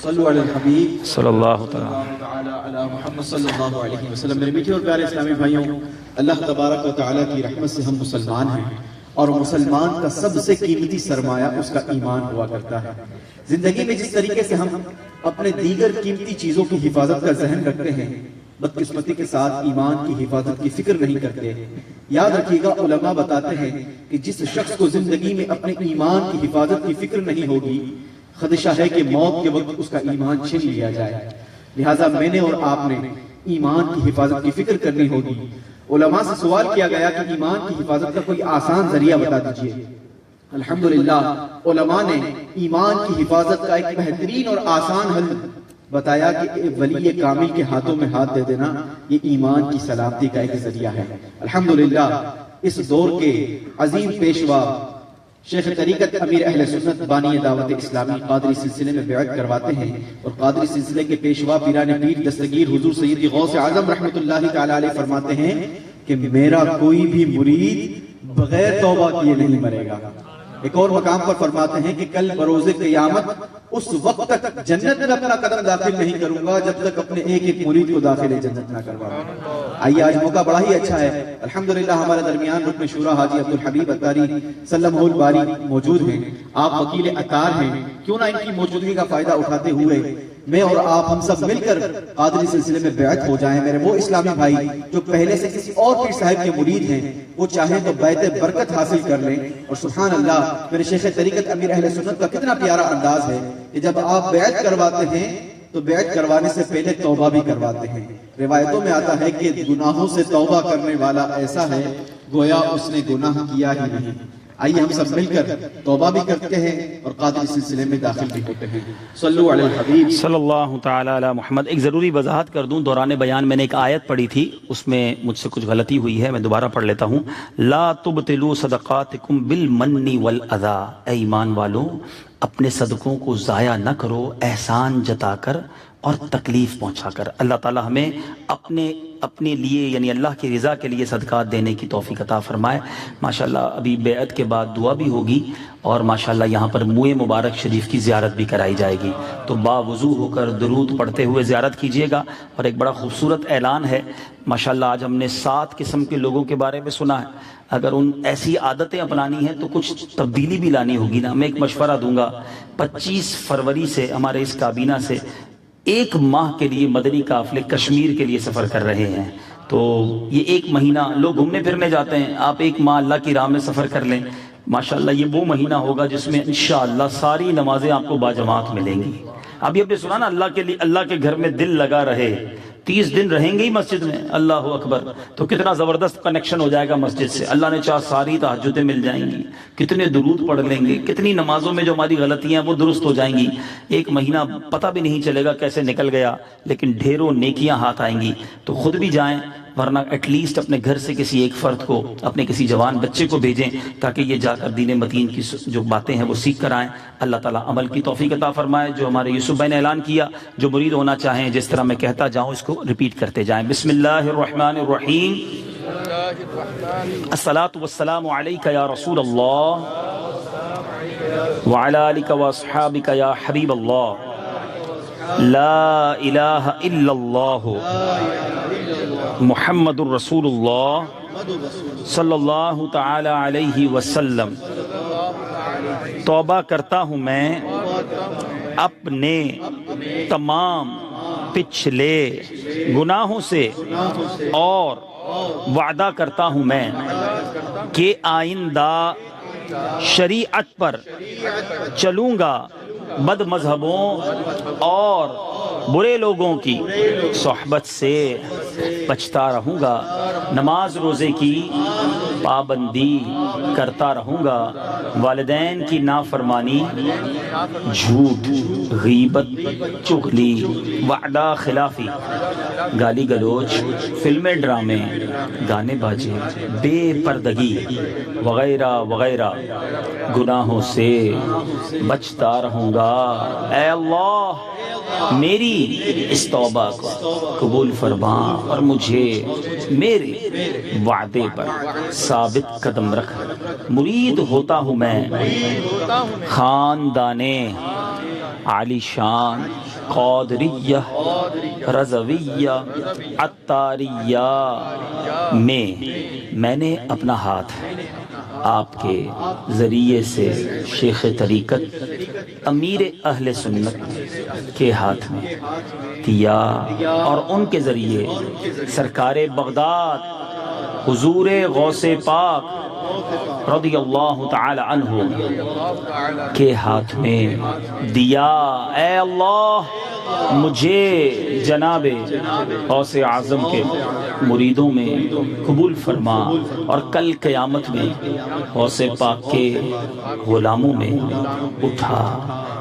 صلو علی الحبیب صلی اللہ تعالی علی محمد صلی اللہ علیہ وسلم. میرے میٹھے اور پیارے اسلامی بھائیوں، اللہ تبارک و تعالیٰ کی رحمت سے ہم مسلمان ہیں، اور مسلمان کا سب سے قیمتی سرمایہ اس کا ایمان ہوا کرتا ہے. زندگی میں جس طریقے سے ہم اپنے دیگر قیمتی چیزوں کی حفاظت کا ذہن رکھتے ہیں، بدقسمتی کے ساتھ ایمان کی حفاظت کی فکر نہیں کرتے. یاد رکھیے گا، علماء بتاتے ہیں کہ جس شخص کو زندگی میں اپنے ایمان کی حفاظت کی فکر نہیں ہوگی، خدشہ ہے کہ موت کے وقت اس کا ایمان چھین لیا جائے. لہٰذا میں نے اور آپ نے ایمان کی حفاظت کی فکر کرنی ہوگی. علماء سے سوال کیا گیا کہ ایمان کی حفاظت کا کوئی آسان ذریعہ بتا دیجئے. الحمدللہ علماء نے ایمان کی حفاظت کا ایک بہترین اور آسان حل بتایا کہ ولی کامل کے ہاتھوں میں ہاتھ دے دینا یہ ایمان کی سلامتی کا ایک ذریعہ ہے. الحمدللہ اس دور کے عظیم پیشوا شیخ طریقت امیر اہل سنت بانی دعوت اسلامی قادری سلسلے میں بیعت کرواتے ہیں، اور قادری سلسلے کے پیشوا پیران پیر دستگیر حضور سیدی غوث اعظم رحمۃ اللہ تعالی علیہ فرماتے ہیں کہ میرا کوئی بھی مرید بغیر توبہ کیے نہیں مرے گا. ایک اور مقام پر فرماتے ہیں کہ کل بروز قیامت اس وقت تک جنت میں اپنا قدم داخل نہیں کروں گا جب تک اپنے ایک ایک مرید کو داخل جنت نہ کرواؤں. آئیے آج موقع بڑا ہی اچھا ہے. الحمدللہ ہمارے درمیان رکن شورا حاجی عبدالحبیب اتاری سلم الباری موجود ہیں. آپ وکیل اتار ہیں، کیوں نہ ان کی موجودگی کا فائدہ اٹھاتے ہوئے میں اور آپ ہم سب مل کر قادری سلسلے میں بیعت ہو جائیں. میرے وہ اسلامی بھائی جو پہلے سے کسی اور پیر صاحب کے مرید ہیں، وہ چاہیں تو بیعت برکت حاصل کر لیں. اور سبحان اللہ، میرے شیخ طریقت امیر اہل سنت کا کتنا پیارا انداز ہے کہ جب آپ بیعت کرواتے ہیں تو بیعت کروانے سے پہلے توبہ بھی کرواتے ہیں. روایتوں میں آتا ہے کہ گناہوں سے توبہ کرنے والا ایسا ہے گویا اس نے گناہ کیا ہی نہیں. آئیے ہم سب مل کر توبہ بھی کرتے ہیں اور قادری سلسلے میں داخل بھی ہوتے ہیں. صلو علی الحبیب صلی اللہ تعالی علی محمد. ایک ضروری وضاحت کر دوں، دوران بیان میں نے ایک آیت پڑھی تھی، اس میں مجھ سے کچھ غلطی ہوئی ہے، میں دوبارہ پڑھ لیتا ہوں. لا تبطلوا صدقاتکم بالمن والاذی. اے ایمان والو، اپنے صدقوں کو ضائع نہ کرو احسان جتا کر اور تکلیف پہنچا کر۔ اللہ تعالی ہمیں اپنے لیے یعنی اللہ کی رضا کے لیے صدقات دینے کی توفیق عطا فرمائے۔ ماشاءاللہ ابھی بیعت کے بعد دعا بھی ہوگی اور ماشاءاللہ یہاں پر موئے مبارک شریف کی زیارت بھی کرائی جائے گی، تو باوضو ہو کر درود پڑھتے ہوئے زیارت کیجئے گا۔ اور ایک بڑا خوبصورت اعلان ہے، ماشاءاللہ آج ہم نے 7 قسم کے لوگوں کے بارے میں سنا ہے، اگر ان ایسی عادتیں اپنانی ہیں تو کچھ تبدیلی بھی لانی ہوگی نا۔ میں ایک مشورہ دوں گا، 25 فروری سے ہمارے اس کابینہ سے 1 ماہ کے لیے مدنی قافلے کشمیر کے لیے سفر کر رہے ہیں، تو یہ 1 مہینہ لوگ گھومنے پھرنے جاتے ہیں، آپ 1 ماہ اللہ کی راہ میں سفر کر لیں۔ ماشاءاللہ یہ وہ مہینہ ہوگا جس میں انشاءاللہ ساری نمازیں آپ کو باجماعت ملیں گی۔ ابھی آپ نے سنا نا، اللہ کے لیے اللہ کے گھر میں دل لگا رہے، 30 دن رہیں گے ہی مسجد میں، اللہ اکبر، تو کتنا زبردست کنیکشن ہو جائے گا مسجد سے۔ اللہ نے چاہ ساری تہجدیں مل جائیں گی، کتنے درود پڑھ لیں گے، کتنی نمازوں میں جو ہماری غلطیاں ہیں وہ درست ہو جائیں گی۔ 1 مہینہ پتہ بھی نہیں چلے گا کیسے نکل گیا، لیکن ڈھیروں نیکیاں ہاتھ آئیں گی۔ تو خود بھی جائیں، ورنہ ایٹ لیسٹ اپنے گھر سے کسی ایک فرد کو، اپنے کسی جوان بچے کو بھیجیں، تاکہ یہ جا کر دین متین کی جو باتیں ہیں وہ سیکھ کر آئیں۔ اللہ تعالیٰ عمل کی توفیق عطا فرمائے۔ جو ہمارے یوسف بھائی نے اعلان کیا، جو مرید ہونا چاہیں جس طرح میں کہتا جاؤں اس کو ریپیٹ کرتے جائیں۔ بسم اللہ الرحمن الرحیم، الصلاۃ والسلام علیک یا رسول اللہ وعلی آلک واصحابک یا حبیب اللہ، لا الہ الا اللہ محمد الرسول اللہ صلی اللہ تعالی علیہ وسلم۔ توبہ کرتا ہوں میں اپنے تمام پچھلے گناہوں سے، اور وعدہ کرتا ہوں میں کہ آئندہ شریعت پر چلوں گا، بد مذہبوں اور برے لوگوں کی صحبت سے بچتا رہوں گا، نماز روزے کی پابندی کرتا رہوں گا، والدین کی نافرمانی، جھوٹ، غیبت، چغلی، وعدہ خلافی، گالی گلوچ، فلمیں ڈرامے، گانے باجے، بے پردگی وغیرہ وغیرہ گناہوں سے بچتا رہوں گا۔ اے اللہ میری اس توبہ کو قبول فرما اور مجھے میرے وعدے پر ثابت قدم رکھ۔ مرید ہوتا ہوں میں خاندان عالی شان قادریہ رضویہ عطاریہ میں نے اپنا ہاتھ آپ کے ذریعے سے شیخ طریقت امیر اہل سنت کے ہاتھ میں دیا، اور ان کے ذریعے سرکار بغداد حضور غوث پاک رضی اللہ تعالی عنہ کے ہاتھ میں دیا۔ اے اللہ مجھے جناب غوث اعظم کے مریدوں میں قبول فرما، اور کل قیامت میں غوث پاک کے غلاموں میں اٹھا۔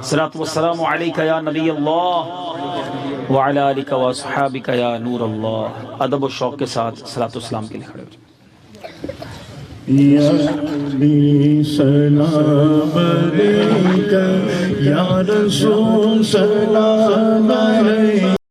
صلاۃ والسلام علیک یا نبی اللہ وعلی آلک واصحابک یا نور اللہ۔ ادب و شوق کے ساتھ صلاۃ والسلام کے لیے کھڑے ہو جائیں۔ یا نبی سلام علیکہ، یا رسول سلام علیکہ۔